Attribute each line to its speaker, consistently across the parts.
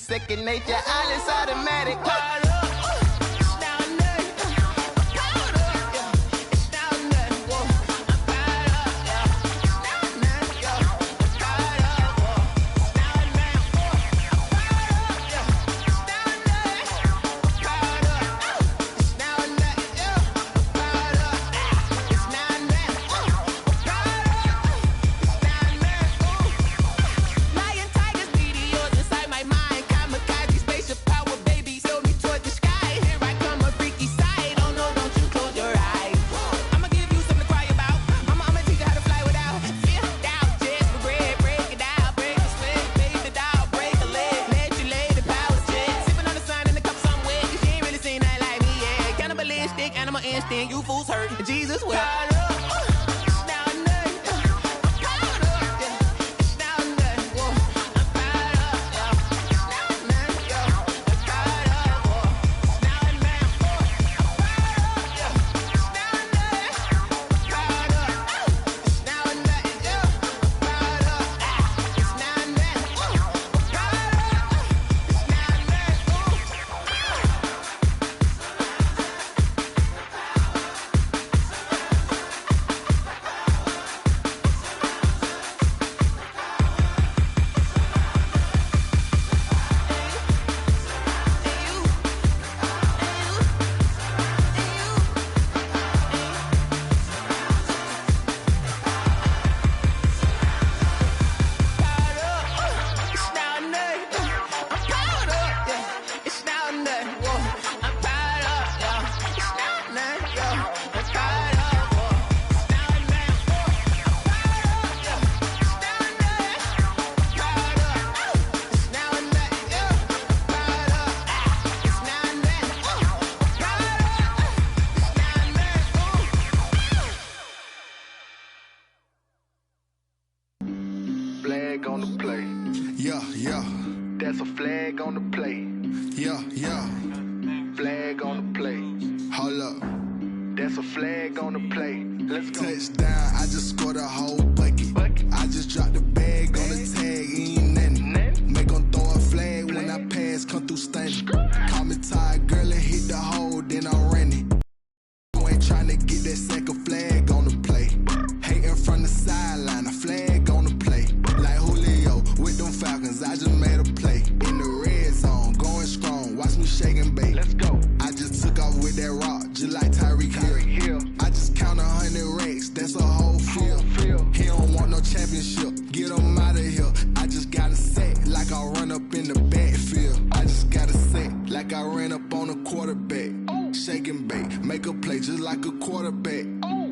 Speaker 1: second nature, all is automatic. You fools hurt. Jesus will.
Speaker 2: Flag on the play.
Speaker 3: Yeah, yeah.
Speaker 2: That's a flag on the play.
Speaker 3: Yeah, yeah.
Speaker 2: Flag on the play.
Speaker 3: Hold up.
Speaker 2: That's a flag on the play. Let's go.
Speaker 3: Touchdown, I just scored a whole bucket. I just dropped the bag on the tag, ain't nothing. Make 'em throw a flag when I pass, come through stunning. Call me tired, girl, and hit the hole, then I'm running. You ain't tryna get that second flag on the play. Hating from the sideline, a flag on the play. Like Julio with them Falcons, I just made a play. In the red zone, going strong, watch me shake and bake.
Speaker 2: Let's go.
Speaker 3: I just took off with that rock, just like Tyreek Hill. I just count 100 racks, that's a whole field. He don't want no championship, get him out of here. I just got a set, like I run up in the backfield. I just got a set, like I ran up on a quarterback. Shake and bake, make a play just like a quarterback.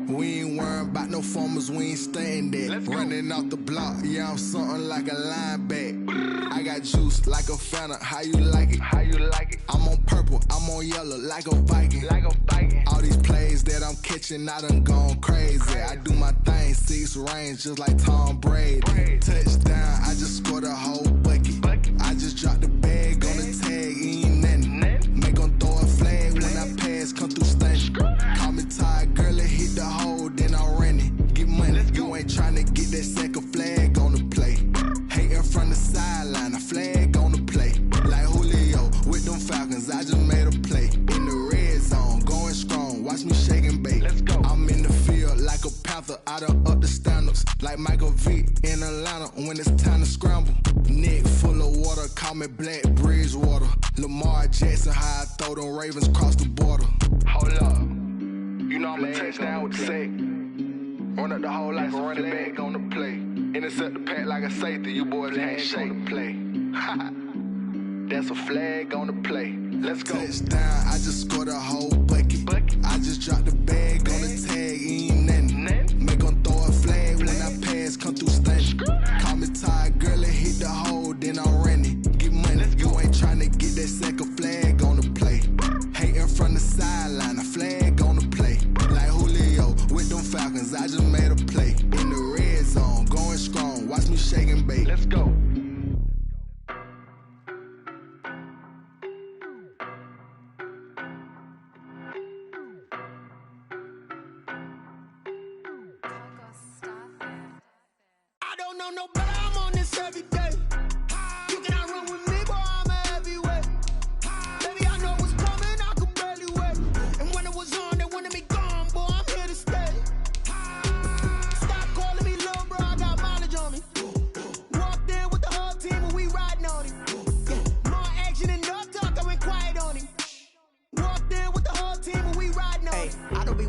Speaker 3: We ain't worrying about no formers, we ain't staying there. Running off the block, yeah, I'm something like a linebacker. I got juice like a Fanta, how you like it?
Speaker 2: How you like it?
Speaker 3: I'm on purple, I'm on yellow, like a Viking.
Speaker 2: Like a Viking.
Speaker 3: All these plays that I'm catching, I done gone crazy. I do my thing, 6 range, just like Tom Brady. Touchdown, I just scored a whole bucket. I just dropped the bag on the tag, ain't nothing. Make 'em throw a flag when I pass, come through stunning. Call me tired, girl, and hit the hole, then I'm running. Get money, you ain't tryna get that second flag on the play. Hating from the sideline, a flag on the play. Like Julio with them Falcons, I just made a play. In the red zone, going strong, watch me shake and bake.
Speaker 2: Let's go.
Speaker 3: I'm in the field like a Panther, I done up the standards. Like Michael Vick in Atlanta when it's time to scramble. Neck full of water, call me Black Bridgewater. Lamar Jackson, how I throw them Ravens cross the border.
Speaker 2: Hold up. You know I'm a touchdown with the sack. Run up the whole like a running back on the play. Intercept the pack like a safety, you boys can't shake the play. That's a flag on the play. Let's go.
Speaker 3: Touchdown, I just scored a whole bucket. I just dropped the bag on the tag, ain't nothing. Make 'em throw a flag when I pass, come through stunning. Call me tired, girl, and hit the hole, then I'm running. Get money, you ain't tryna get that second flag on the play. Hating from the sideline, a flag on the play. Like Julio with them Falcons, I just made a play. In the red zone, going strong, watch me shake and bake.
Speaker 2: Let's go.
Speaker 4: I don't know no better, I'm on this every day. You cannot run with me, boy, I'm an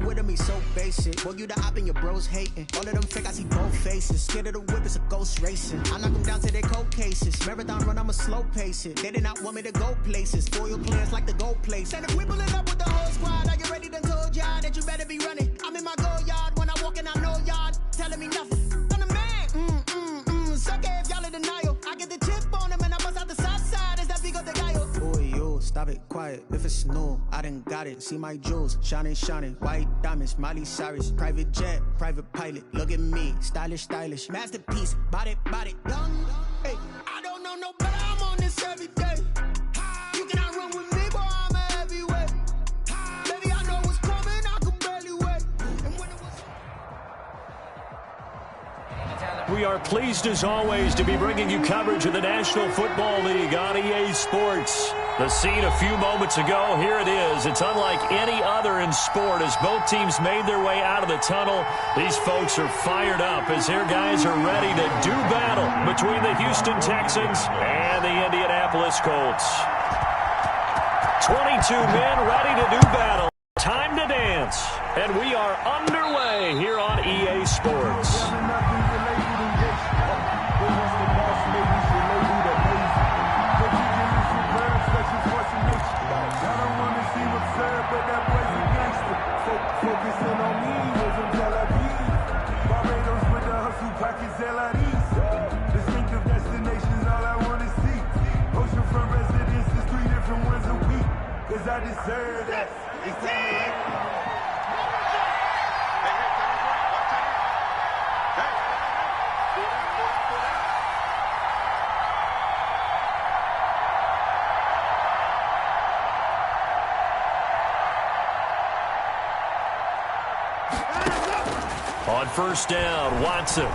Speaker 4: with him, he's so basic. Boy, you the op and your bros hating. All of them fake, I see both faces. Scared of the whip, it's a ghost racing. I knock them down to their cold cases. Marathon run, I'ma slow pace it. They did not want me to go places. Foil plans like the gold place. And if we pulling up with the whole squad, are you ready? Done told y'all that you better be running. I'm in my go yard when I walk in, I know y'all telling me nothing. I'm the man. Suck it if y'all in denial. I get the chip on him and I bust out the south side. Is that big of the guy? Boy, yo, stop it, quiet. If it's new, I done got it. See my jewels, shining, white diamonds, Miley Cyrus, private jet, private pilot. Look at me, stylish, masterpiece, body, young. Hey, I don't know no better. I'm on this every day. You cannot run with me, boy. I'm a heavyweight. Baby, I know what's coming. I could barely wait. And when it was.
Speaker 5: We are pleased as always to be bringing you coverage of the National Football League on EA Sports. The scene a few moments ago, here it is. It's unlike any other in sport as both teams made their way out of the tunnel. These folks are fired up as their guys are ready to do battle between the Houston Texans and the Indianapolis Colts. 22 men ready to do battle. Time to dance. And we are underway here on EA Sports.
Speaker 6: Distinctive destinations, all I want to see. Oceanfront residences, 3 different ones a week. Cause I deserve that. It's time
Speaker 5: On first down, Watson.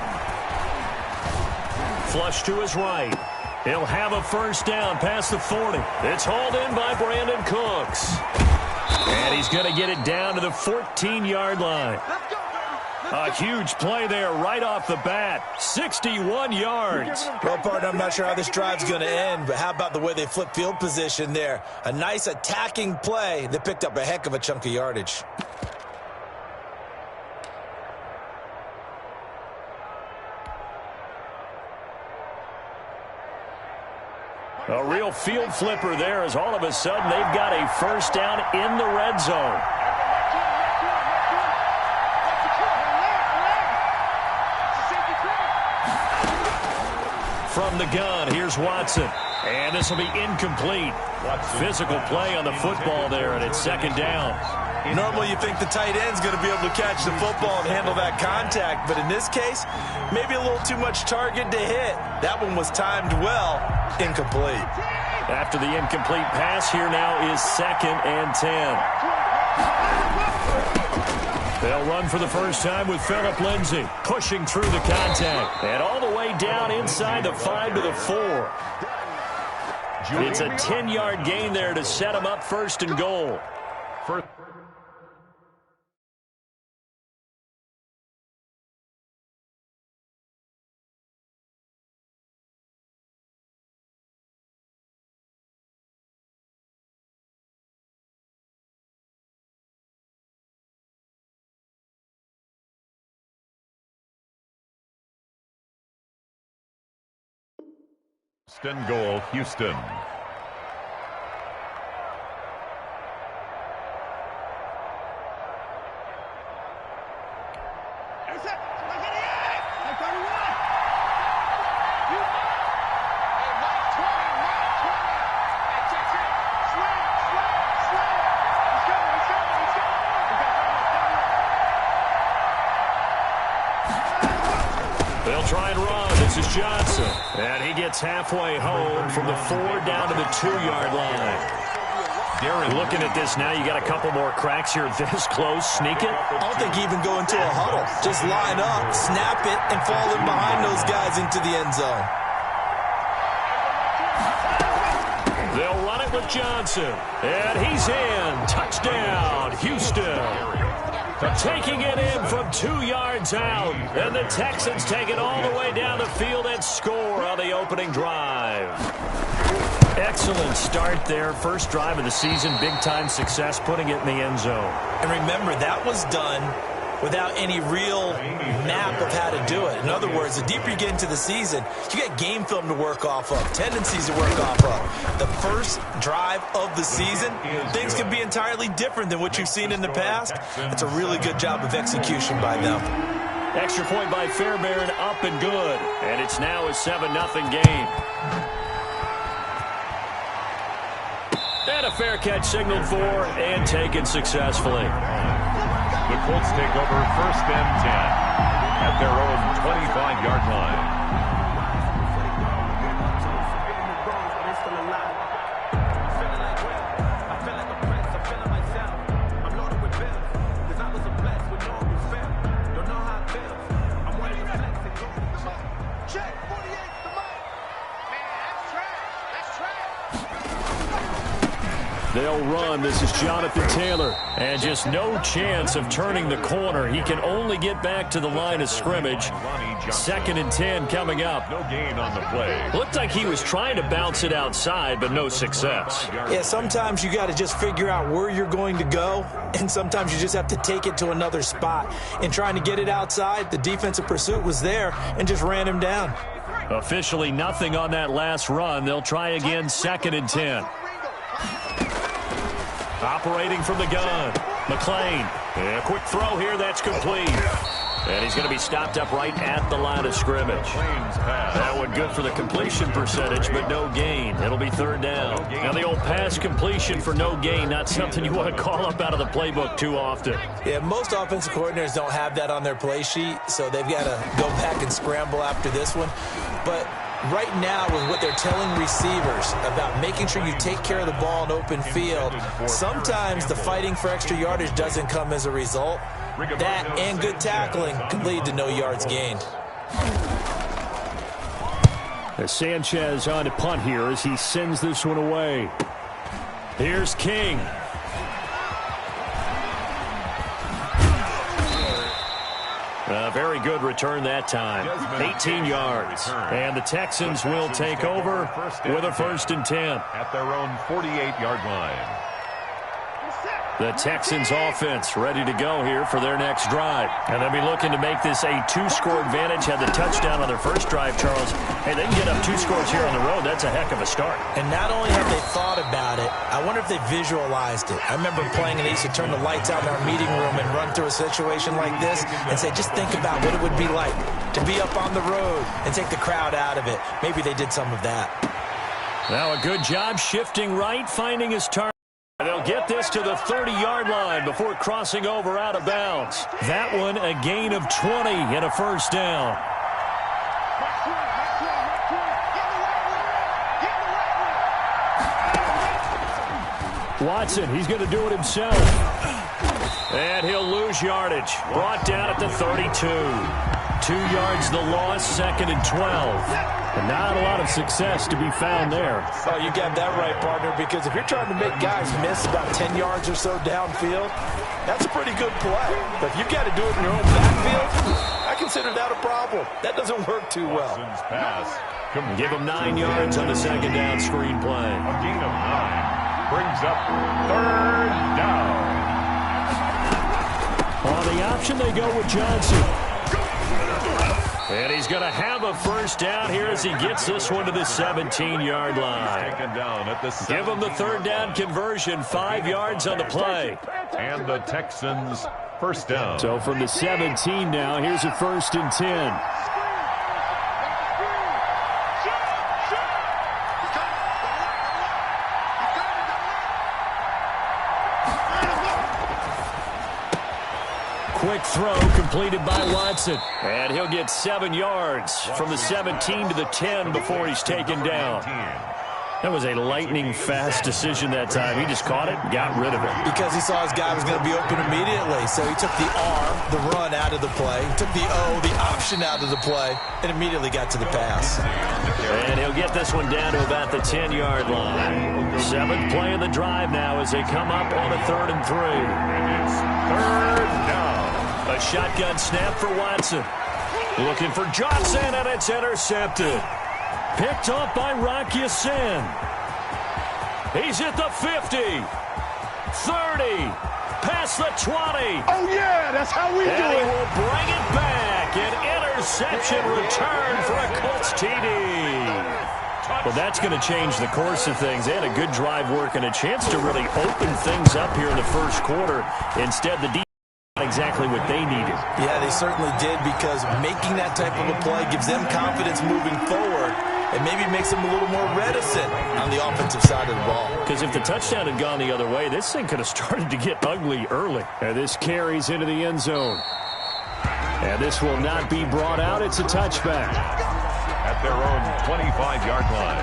Speaker 5: Flush to his right. He'll have a first down past the 40. It's hauled in by Brandon Cooks. And he's going to get it down to the 14-yard line. A huge play there right off the bat. 61 yards.
Speaker 7: Well, partner, I'm not sure how this drive's going to end, but how about the way they flip field position there? A nice attacking play that picked up a heck of a chunk of yardage.
Speaker 5: A real field flipper there as all of a sudden they've got a first down in the red zone. From the gun, here's Watson. And this will be incomplete. Physical play on the football there, and it's second down.
Speaker 7: Normally you think the tight end's going to be able to catch the football and handle that contact, but in this case, maybe a little too much target to hit. That one was timed well. Incomplete.
Speaker 5: After the incomplete pass, here now is 2nd and 10. They'll run for the first time with Phillip Lindsay, pushing through the contact. And all the way down inside the 5 to the 4. It's a 10-yard gain there to set him up first and goal.
Speaker 8: First and goal, Houston.
Speaker 5: They'll try and run. This is Johnson. And he gets halfway home from the 4 down to the 2-yard line. Darren, looking at this now, you got a couple more cracks here this close. Sneak it?
Speaker 7: I don't think even go into a huddle. Just line up, snap it, and fall in behind those guys into the end zone.
Speaker 5: They'll run it with Johnson. And he's in. Touchdown, Houston. Taking it in from 2 yards out. And the Texans take it all the way down the field and score on the opening drive. excellent start there. First drive of the season, big-time success, putting it in the end zone.
Speaker 7: And remember, that was done without any real map of how to do it. In other words, the deeper you get into the season, you got game film to work off of, tendencies to work off of. The first drive of the season, things can be entirely different than what you've seen in the past. It's a really good job of execution by them.
Speaker 5: Extra point by Fairbairn, up and good. And it's now a 7-0 game. And a fair catch signaled for and taken successfully.
Speaker 8: The Colts take over 1st and 10 at their own 25-yard line.
Speaker 5: They'll run. This is Jonathan Taylor. And just no chance of turning the corner. He can only get back to the line of scrimmage. 2nd and 10 coming up.
Speaker 8: No gain on the play.
Speaker 5: Looked like he was trying to bounce it outside, but no success.
Speaker 7: Yeah, sometimes you got to just figure out where you're going to go, and sometimes you just have to take it to another spot. In trying to get it outside, the defensive pursuit was there and just ran him down.
Speaker 5: Officially nothing on that last run. They'll try again, 2nd and 10. Operating from the gun, McLean. A quick throw here, that's complete. And he's going to be stopped up right at the line of scrimmage. That one good for the completion percentage, but no gain. It'll be 3rd down. Now the old pass completion for no gain, not something you want to call up out of the playbook too often.
Speaker 7: Yeah, most offensive coordinators don't have that on their play sheet, so they've got to go back and scramble after this one. But right now, with what they're telling receivers about making sure you take care of the ball in open field, sometimes the fighting for extra yardage doesn't come as a result. That and good tackling can lead to no yards gained.
Speaker 5: As Sanchez on to punt here as he sends this one away. Here's King. A very good return that time. 18 yards. And the Texans will take over with a 1st and 10.
Speaker 8: At their own 48-yard line.
Speaker 5: The Texans offense ready to go here for their next drive. And they'll be looking to make this a 2-score advantage. Had the touchdown on their first drive, Charles. Hey, they can get up 2 scores here on the road. That's a heck of a start.
Speaker 7: And not only have they thought about it, I wonder if they visualized it. I remember playing and they used to turn the lights out in our meeting room and run through a situation like this and say, just think about what it would be like to be up on the road and take the crowd out of it. Maybe they did some of that.
Speaker 5: Now a good job shifting right, finding his target. They'll get this to the 30-yard line before crossing over out of bounds. That one a gain of 20 and a 1st down. Watson, he's going to do it himself. And he'll lose yardage. Brought down at the 32. 2 yards the loss, 2nd and 12. And not a lot of success to be found there.
Speaker 7: Oh, you got that right, partner, because if you're trying to make guys miss about 10 yards or so downfield, that's a pretty good play. But if you've got to do it in your own backfield, I consider that a problem. That doesn't work too well.
Speaker 5: Give him 9 yards on the 2nd down screen play.
Speaker 8: A gain of 9 brings up 3rd down.
Speaker 5: On the option, they go with Johnson. And he's going to have a 1st down here as he gets this one to the 17-yard line. Give him the 3rd down conversion, 5 yards on the play.
Speaker 8: And the Texans 1st down.
Speaker 5: So from the 17 now, here's a 1st and 10. Quick throw completed by Watson. And he'll get 7 yards from the 17 to the 10 before he's taken down. That was a lightning-fast decision that time. He just caught it and got rid of it.
Speaker 7: Because he saw his guy was going to be open immediately. So he took the R, the run, out of the play. He took the O, the option, out of the play, and immediately got to the pass.
Speaker 5: And he'll get this one down to about the 10-yard line. 7th play of the drive now as they come up on a 3rd and 3.
Speaker 8: It's 3rd down.
Speaker 5: A shotgun snap for Watson. Looking for Johnson, and it's intercepted. Picked off by Rock Ya-Sin. He's at the 50, 30, past the 20.
Speaker 6: Oh, yeah, that's how we do
Speaker 5: And he
Speaker 6: it.
Speaker 5: will bring it back. An interception return for a Colts TD. Well, that's going to change the course of things. They had a good drive work and a chance to really open things up here in the first quarter. Instead, the defense got exactly what they needed.
Speaker 7: Yeah, they certainly did, because making that type of a play gives them confidence moving forward and maybe makes them a little more reticent on the offensive side of the ball.
Speaker 5: Because if the touchdown had gone the other way, this thing could have started to get ugly early. And this carries into the end zone. And this will not be brought out. It's a touchback.
Speaker 8: At their own 25-yard line.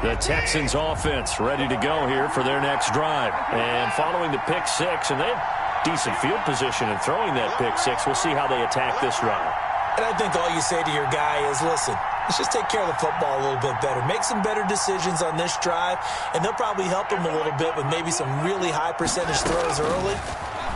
Speaker 5: The Texans offense ready to go here for their next drive. And following the pick six, and they have decent field position in throwing that pick six. We'll see how they attack this drive.
Speaker 7: And I think all you say to your guy is, listen, let's just take care of the football a little bit better. Make some better decisions on this drive, and they'll probably help him a little bit with maybe some really high percentage throws early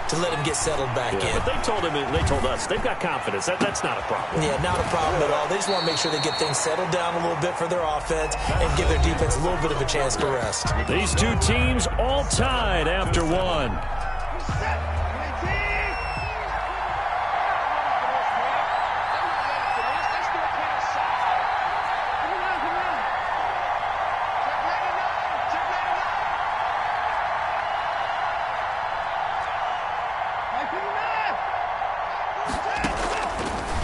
Speaker 7: to let him get settled back in.
Speaker 5: But they told him, and they told us, they've got confidence. That's not a problem.
Speaker 7: Yeah, not a problem at all. They just want to make sure they get things settled down a little bit for their offense and give their defense a little bit of a chance to rest.
Speaker 5: These two teams all tied after one.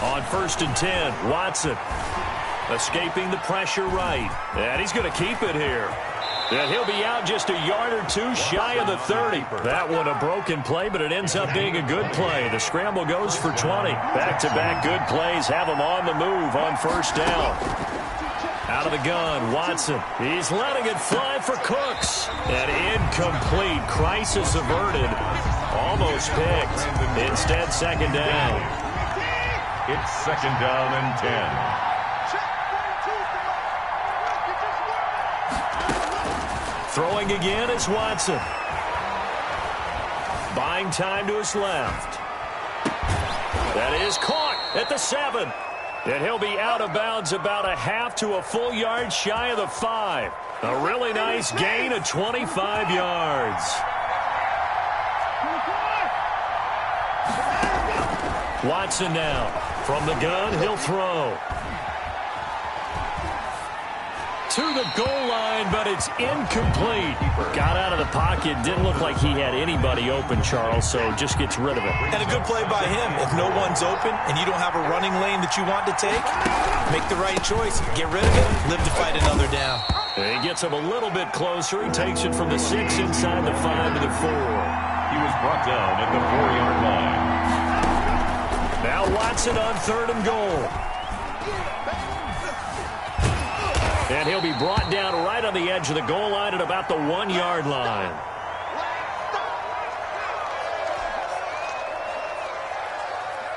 Speaker 5: On 1st and 10, Watson escaping the pressure right. And he's going to keep it here. And he'll be out just a yard or two shy of the 30. That one a broken play, but it ends up being a good play. The scramble goes for 20. Back-to-back good plays have him on the move on 1st down. Out of the gun, Watson. He's letting it fly for Cooks. And incomplete. Crisis averted. Almost picked. Instead, 2nd down.
Speaker 8: It's 2nd down and 10.
Speaker 5: Throwing again is Watson. Buying time to his left. That is caught at the 7. And he'll be out of bounds about a half to a full yard shy of the 5. A really nice gain of 25 yards. Watson now. From the gun, he'll throw. To the goal line, but it's incomplete. Got out of the pocket. Didn't look like he had anybody open, Charles, so just gets rid of it.
Speaker 7: And a good play by him. If no one's open and you don't have a running lane that you want to take, make the right choice. Get rid of it. Live to fight another down.
Speaker 5: And he gets him a little bit closer. He takes it from the 6 inside the 5 to the 4.
Speaker 8: He was brought down at the 4-yard line.
Speaker 5: Now Watson on 3rd and goal. And he'll be brought down right on the edge of the goal line at about the 1-yard line.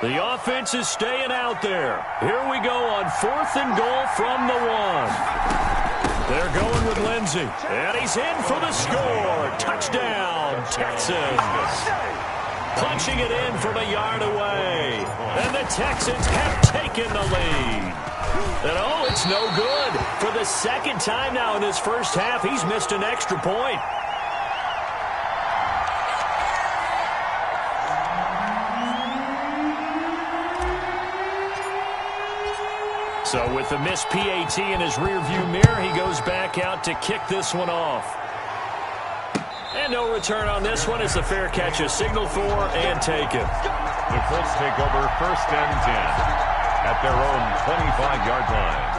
Speaker 5: The offense is staying out there. Here we go on 4th and goal from the 1. They're going with Lindsey. And he's in for the score. Touchdown, Texans. Punching it in from a yard away. And the Texans have taken the lead. And oh, it's no good. For the 2nd time now in this first half, he's missed an extra point. So with the missed PAT in his rearview mirror, he goes back out to kick this one off. And no return on this one as the fair catch is signaled for and taken.
Speaker 8: The Colts take over 1st and 10 at their own 25-yard line.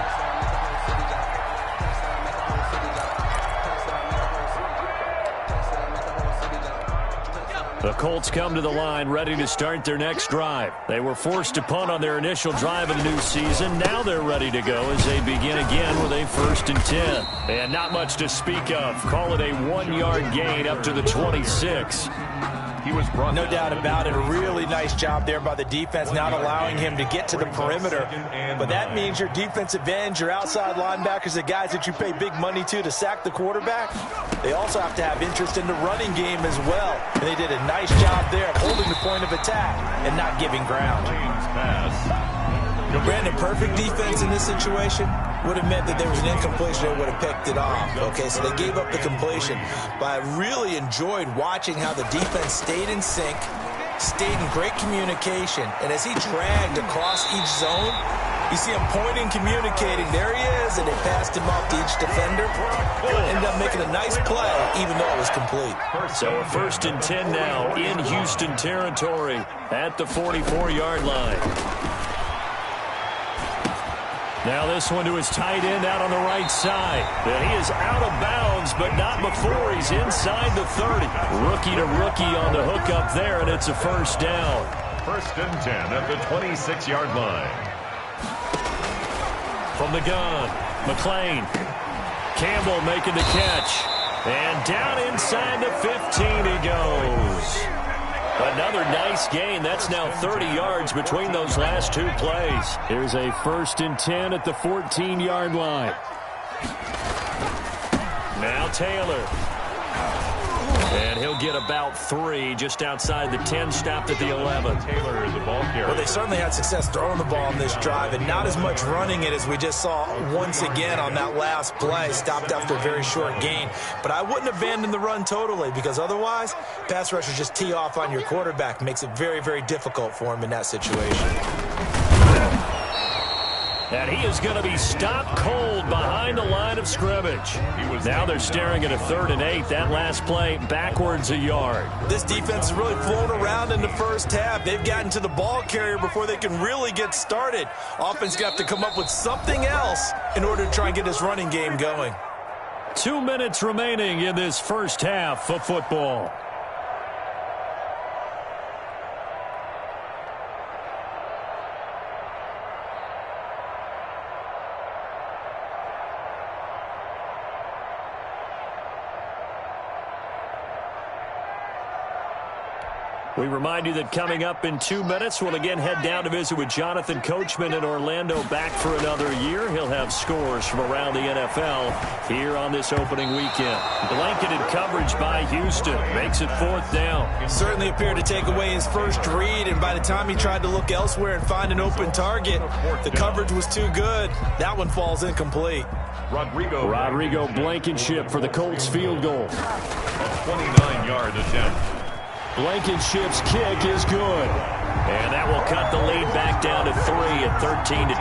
Speaker 5: The Colts come to the line ready to start their next drive. They were forced to punt on their initial drive of the new season. Now they're ready to go as they begin again with a 1st and 10. And not much to speak of. Call it a 1-yard gain up to the 26.
Speaker 8: He was brought
Speaker 7: no doubt about it. A really nice job there by the defense, not allowing him to get to the perimeter. But that means your defensive ends, your outside linebackers, the guys that you pay big money to sack the quarterback, they also have to have interest in the running game as well. And they did a nice job there of holding the point of attack and not giving ground.
Speaker 8: Pass.
Speaker 7: Brandon, perfect defense in this situation would have meant that there was an incompletion that would have picked it off. Okay, so they gave up the completion. But I really enjoyed watching how the defense stayed in sync, stayed in great communication, and as he dragged across each zone, you see him pointing, communicating. There he is, and they passed him off to each defender. Ended up making a nice play, even though it was complete.
Speaker 5: So a 1st and 10 now in Houston territory at the 44-yard line. Now this one to his tight end out on the right side. And he is out of bounds, but not before he's inside the 30. Rookie to rookie on the hook up there, and it's a 1st down.
Speaker 8: 1st and 10 at the 26-yard line.
Speaker 5: From the gun, McLean. Campbell making the catch. And down inside the 15 he goes. Another nice gain. That's now 30 yards between those last 2 plays. Here's a 1st and 10 at the 14-yard line. Now Taylor. And he'll get about 3 just outside the 10, stopped at the 11.
Speaker 8: Taylor is the ball carrier.
Speaker 7: Well, they certainly had success throwing the ball on this drive, and not as much running it as we just saw once again on that last play, stopped after a very short gain. But I wouldn't abandon the run totally, because otherwise, pass rushers just tee off on your quarterback. Makes it very, very difficult for him in that situation.
Speaker 5: And he is going to be stopped cold behind the line of scrimmage. Now they're staring at a 3rd and 8. That last play backwards a yard.
Speaker 7: This defense has really flown around in the first half. They've gotten to the ball carrier before they can really get started. Offense going to have to come up with something else in order to try and get this running game going.
Speaker 5: 2 minutes remaining in this first half of football. We remind you that coming up in 2 minutes, we'll again head down to visit with Jonathan Coachman in Orlando, back for another year. He'll have scores from around the NFL here on this opening weekend. Blanketed coverage by Houston makes it 4th down.
Speaker 7: Certainly appeared to take away his first read, and by the time he tried to look elsewhere and find an open target, the coverage was too good. That one falls incomplete.
Speaker 5: Rodrigo Blankenship for the Colts field goal.
Speaker 8: A 29-yard attempt.
Speaker 5: Blankenship's kick is good. And that will cut the lead back down to 3 at 13-10.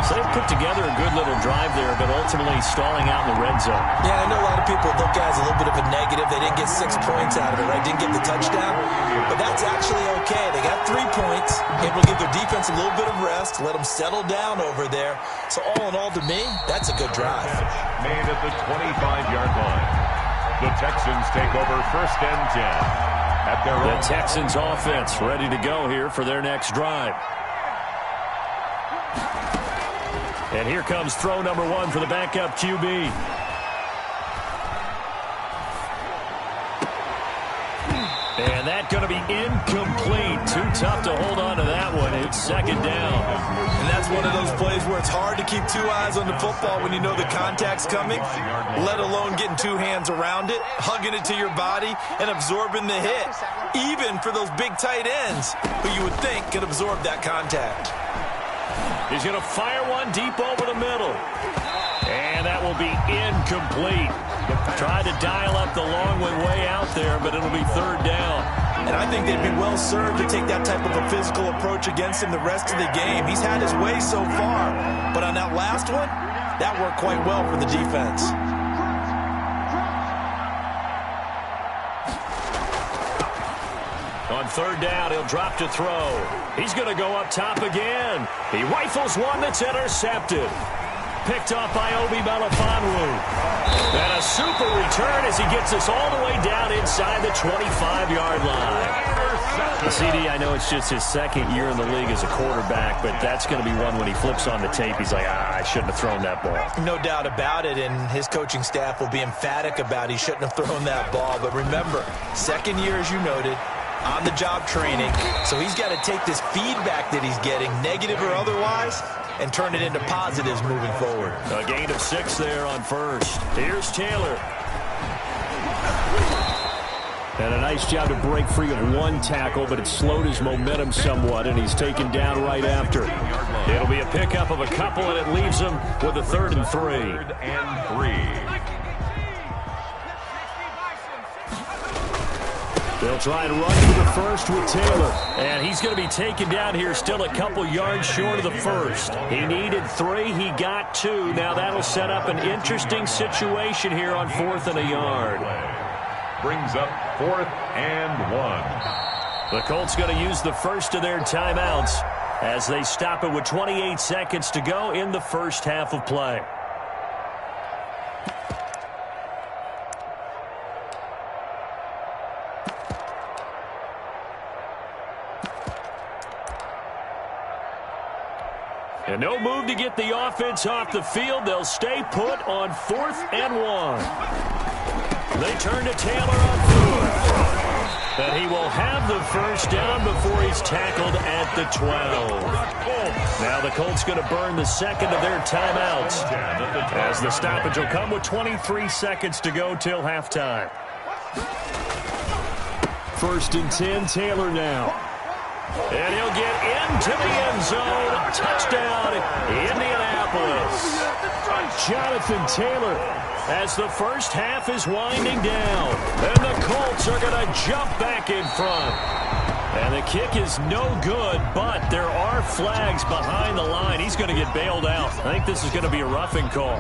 Speaker 5: So they've put together a good little drive there, but ultimately stalling out in the red zone.
Speaker 7: Yeah, I know a lot of people look at it as a little bit of a negative. They didn't get 6 points out of it, right? Didn't get the touchdown. But that's actually okay. They got 3 points. Able to give their defense a little bit of rest, let them settle down over there. So all in all, to me, that's a good drive.
Speaker 8: Made at the 25-yard line. The Texans take over 1st and 10. At their
Speaker 5: the Texans offense ready to go here for their next drive. And here comes throw number 1 for the backup QB. And that's going to be incomplete. Too tough to hold on to that one. It's 2nd down.
Speaker 7: And that's one of those plays where it's hard to keep 2 eyes on the football when you know the contact's coming, let alone getting 2 hands around it, hugging it to your body, and absorbing the hit, even for those big tight ends who you would think could absorb that contact.
Speaker 5: He's going to fire one deep over the middle. And that will be incomplete. Tried to dial up the long one way out there, but it'll be 3rd down.
Speaker 7: And I think they'd be well served to take that type of a physical approach against him the rest of the game. He's had his way so far, but on that last one, that worked quite well for the defense.
Speaker 5: On 3rd down, he'll drop to throw. He's going to go up top again. He rifles one that's intercepted. Picked off by Obi Melifonwu. And a super return as he gets us all the way down inside the 25-yard line. CD, I know it's just his 2nd year in the league as a quarterback, but that's going to be one when he flips on the tape. He's like, I shouldn't have thrown that ball.
Speaker 7: No doubt about it, and his coaching staff will be emphatic about he shouldn't have thrown that ball. But remember, 2nd year, as you noted, on-the-job training. So he's got to take this feedback that he's getting, negative or otherwise, and turn it into positives moving forward.
Speaker 5: A gain of 6 there on 1st. Here's Taylor. And a nice job to break free of one tackle, but it slowed his momentum somewhat, and he's taken down right after. It'll be a pickup of a couple, and it leaves him with a 3rd and 3.
Speaker 8: 3rd and 3.
Speaker 5: They'll try and run for the first with Taylor. And he's going to be taken down here still a couple yards short of the first. He needed 3. He got 2. Now that'll set up an interesting situation here on 4th and a yard.
Speaker 8: Brings up 4th and 1.
Speaker 5: The Colts going to use the first of their timeouts as they stop it with 28 seconds to go in the first half of play. And no move to get the offense off the field. They'll stay put on 4th and 1. They turn to Taylor on 4th. And he will have the first down before he's tackled at the 12. Now the Colts going to burn the second of their timeouts as the stoppage will come with 23 seconds to go till halftime. 1st and 10, Taylor now. And he'll get into the end zone. Touchdown, Indianapolis. Jonathan Taylor as the first half is winding down. And the Colts are going to jump back in front. And the kick is no good, but there are flags behind the line. He's going to get bailed out. I think this is going to be a roughing call.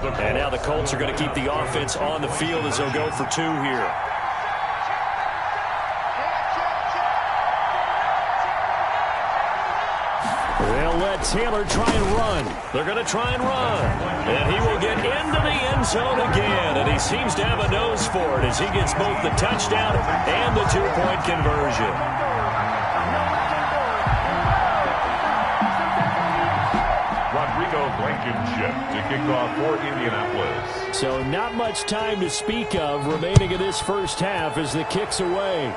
Speaker 5: And now the Colts are going to keep the offense on the field as they'll go for 2 here. They'll let Taylor try and run. They're going to try and run. And he will get into the end zone again. And he seems to have a nose for it as he gets both the touchdown and the 2-point conversion.
Speaker 8: Blankenship to kick off for Indianapolis.
Speaker 5: So not much time to speak of remaining in this first half as the kick's away.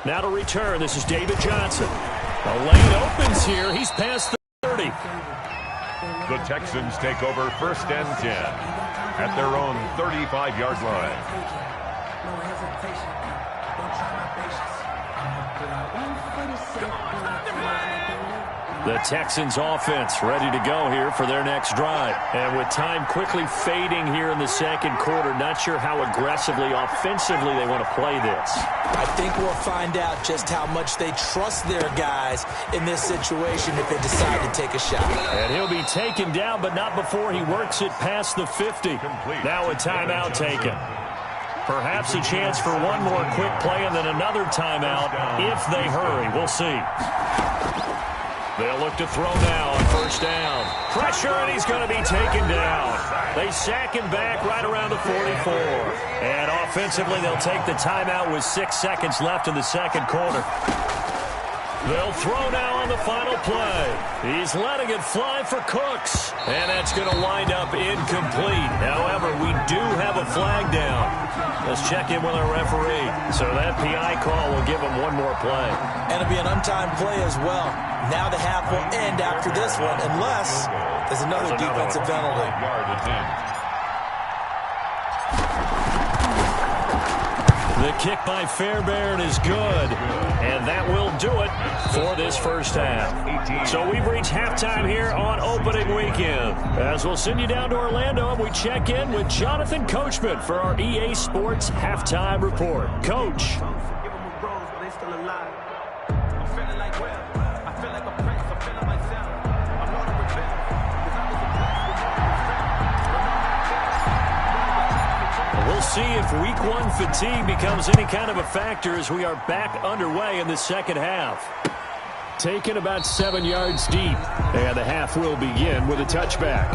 Speaker 5: Now to return, this is David Johnson. The lane opens here. He's past the 30.
Speaker 8: The Texans take over 1st and 10 at their own 35-yard line.
Speaker 9: No hesitation. Don't try my patience.
Speaker 5: The Texans offense ready to go here for their next drive. And with time quickly fading here in the second quarter, not sure how aggressively, offensively they want to play this.
Speaker 7: I think we'll find out just how much they trust their guys in this situation if they decide to take a shot.
Speaker 5: And he'll be taken down, but not before he works it past the 50. Now a timeout taken. Perhaps a chance for one more quick play and then another timeout if they hurry. We'll see. They'll look to throw now on 1st down. Pressure, and he's going to be taken down. They sack him back right around the 44. And offensively, they'll take the timeout with 6 seconds left in the second quarter. They'll throw now on the final play. He's letting it fly for Cooks. And that's going to wind up incomplete. However, we do have a flag down. Let's check in with our referee. So that PI call will give him one more play.
Speaker 7: And it'll be an untimed play as well. Now the half will end after this one unless there's another defensive penalty.
Speaker 8: Yard attempt.
Speaker 5: The kick by Fairbairn is good, and that will do it for this first half. So we've reached halftime here on opening weekend. As we'll send you down to Orlando, and we check in with Jonathan Coachman for our EA Sports Halftime Report. Coach. We'll see if week one fatigue becomes any kind of a factor as we are back underway in the second half. Taken about 7 yards deep, and the half will begin with a touchback.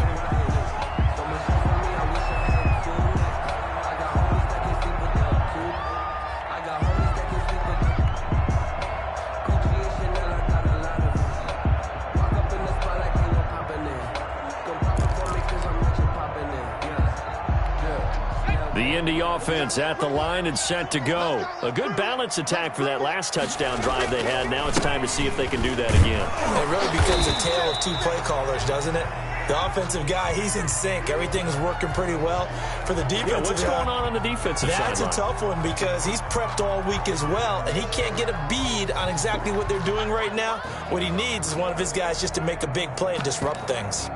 Speaker 5: The Indy offense at the line and set to go. A good balance attack for that last touchdown drive they had. Now it's time to see if they can do that again.
Speaker 7: It really becomes a tale of two play callers, doesn't it? The offensive guy, he's in sync. Everything's working pretty well. For the defensive guy,
Speaker 5: what's going on the defensive side?
Speaker 7: That's a tough one because he's prepped all week as well, and he can't get a bead on exactly what they're doing right now. What he needs is one of his guys just to make a big play and disrupt things.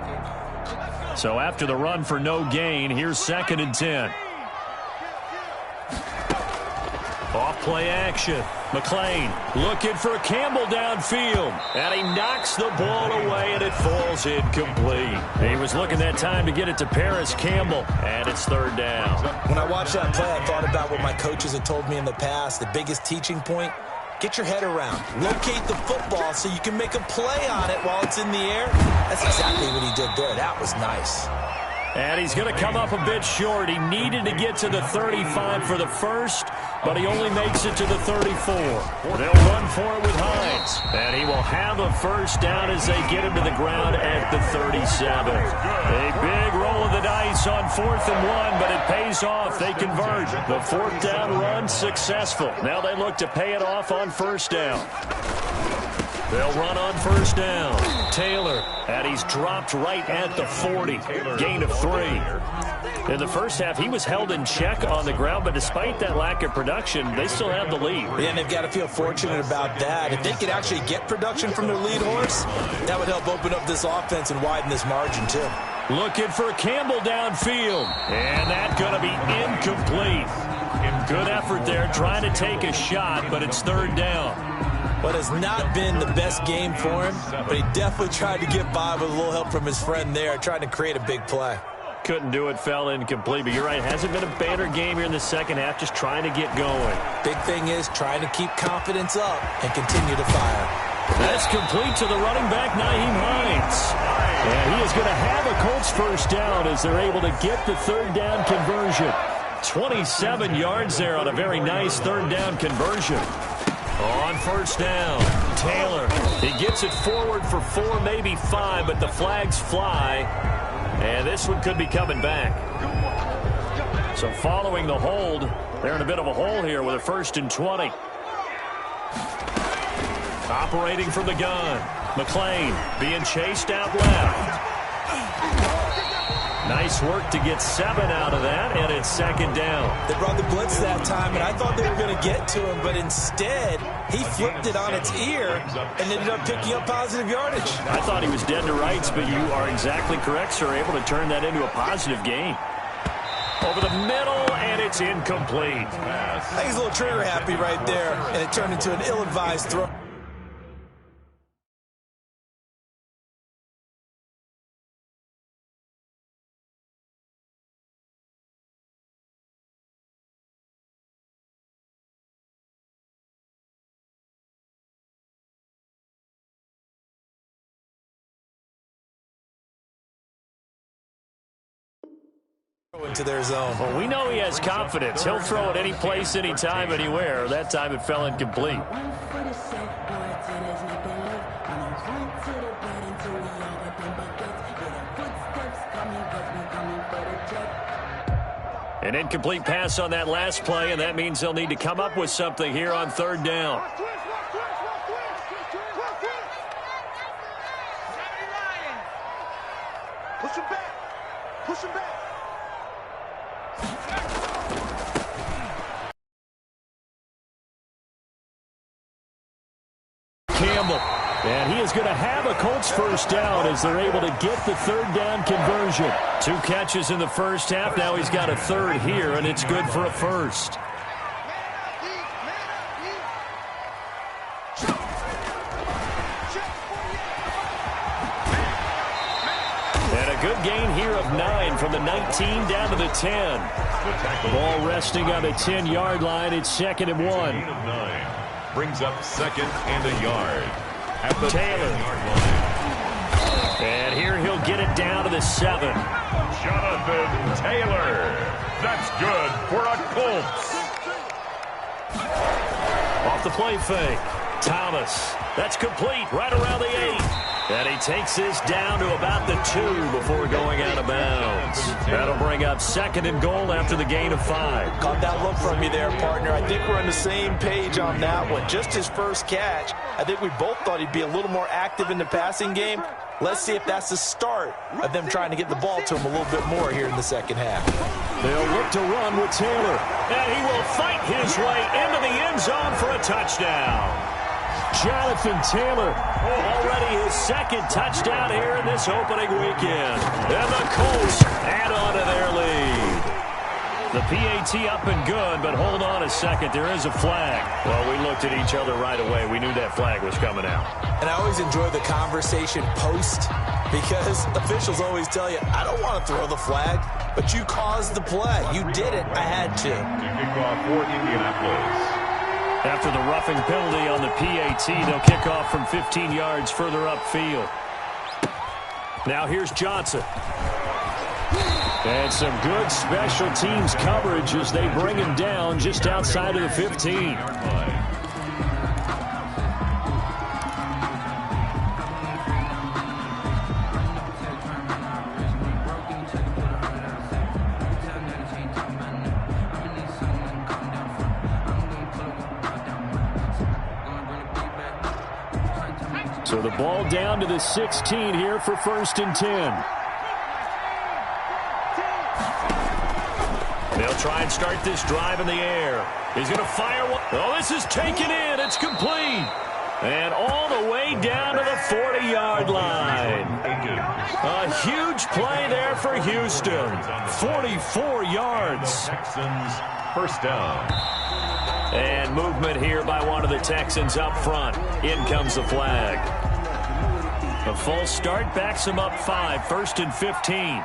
Speaker 5: So after the run for no gain, here's 2nd and 10. Off-play action. McLean looking for Campbell downfield. And he knocks the ball away, and it falls incomplete. He was looking that time to get it to Paris Campbell, and it's 3rd down.
Speaker 7: When I watched that play, I thought about what my coaches had told me in the past. The biggest teaching point, get your head around. Locate the football so you can make a play on it while it's in the air. That's exactly what he did there. That was nice.
Speaker 5: And he's going to come up a bit short. He needed to get to the 35 for the first, but he only makes it to the 34. They'll run for it with Hines. And he will have a first down as they get him to the ground at the 37. A big roll of the dice on 4th and 1, but it pays off. They convert. The 4th down run successful. Now they look to pay it off on 1st down. They'll run on 1st down. Taylor, and he's dropped right at the 40. Gain of 3. In the first half, he was held in check on the ground, but despite that lack of production, they still have the lead.
Speaker 7: Yeah, and they've got to feel fortunate about that. If they could actually get production from their lead horse, that would help open up this offense and widen this margin, too.
Speaker 5: Looking for Campbell downfield, and that's going to be incomplete. Good effort there, trying to take a shot, but it's 3rd down.
Speaker 7: What has not been the best game for him, but he definitely tried to get by with a little help from his friend there, trying to create a big play.
Speaker 5: Couldn't do it, fell incomplete, but you're right, hasn't been a banner game here in the second half, just trying to get going.
Speaker 7: Big thing is trying to keep confidence up and continue to fire.
Speaker 5: That's complete to the running back, Nyheim Hines. And he is going to have a Colts first down as they're able to get the 3rd down conversion. 27 yards there on a very nice 3rd down conversion. On 1st down, Taylor. He gets it forward for 4, maybe 5, but the flags fly. And this one could be coming back. So following the hold, they're in a bit of a hole here with a 1st and 20. Operating from the gun. McLean being chased out left. Nice work to get 7 out of that, and it's 2nd down.
Speaker 7: They brought the blitz that time, and I thought they were going to get to him, but instead, he flipped it on its ear and ended up picking up positive yardage.
Speaker 5: I thought he was dead to rights, but you are exactly correct, sir, able to turn that into a positive gain. Over the middle, and it's incomplete.
Speaker 7: I think he's a little trigger happy right there, and it turned into an ill-advised throw. Into their zone.
Speaker 5: Well, we know he has confidence. He'll throw it any place, anytime, anywhere. That time it fell incomplete. An incomplete pass on that last play, and that means they'll need to come up with something here on 3rd down.
Speaker 2: Push him back. Push him back.
Speaker 5: Campbell. And he is going to have a Colts first down as they're able to get the 3rd down conversion. 2 catches in the first half. Now he's got a 3rd here, and it's good for a first. And a good gain here of 9 from the 19 down to the 10. Ball resting on the 10-yard line. It's 2nd and 1.
Speaker 8: Brings up 2nd and a yard at the
Speaker 5: Taylor.
Speaker 8: 10-yard line.
Speaker 5: And here he'll get it down to the 7.
Speaker 8: Jonathan Taylor. That's good for a Colts.
Speaker 5: Off the play fake. Thomas. That's complete right around the 8. And he takes this down to about the 2 before going out of bounds. That'll bring up 2nd and goal after the gain of 5.
Speaker 7: Caught that look from you there, partner. I think we're on the same page on that one. Just his first catch. I think we both thought he'd be a little more active in the passing game. Let's see if that's the start of them trying to get the ball to him a little bit more here in the second half.
Speaker 5: They'll look to run with Taylor. And he will fight his way into the end zone for a touchdown. Jonathan Taylor, already his 2nd touchdown here in this opening weekend. And the Colts add on to their lead. The PAT up and good, but hold on a second. There is a flag. Well, we looked at each other right away. We knew that flag was coming out.
Speaker 7: And I always enjoy the conversation post because officials always tell you, I don't want to throw the flag, but you caused the play. You did it. I had to.
Speaker 8: Kickoff for Indianapolis.
Speaker 5: After the roughing penalty on the PAT, they'll kick off from 15 yards further upfield. Now here's Johnson. And some good special teams coverage as they bring him down just outside of the 15. So the ball down to the 16 here for 1st and 10. They'll try and start this drive in the air. He's going to fire one. Oh, this is taken in. It's complete. And all the way down to the 40-yard line. A huge play there for Houston. 44 yards.
Speaker 8: Texans, first down.
Speaker 5: And movement here by one of the Texans up front. In comes the flag. A false start backs him up 5, 1st and 15.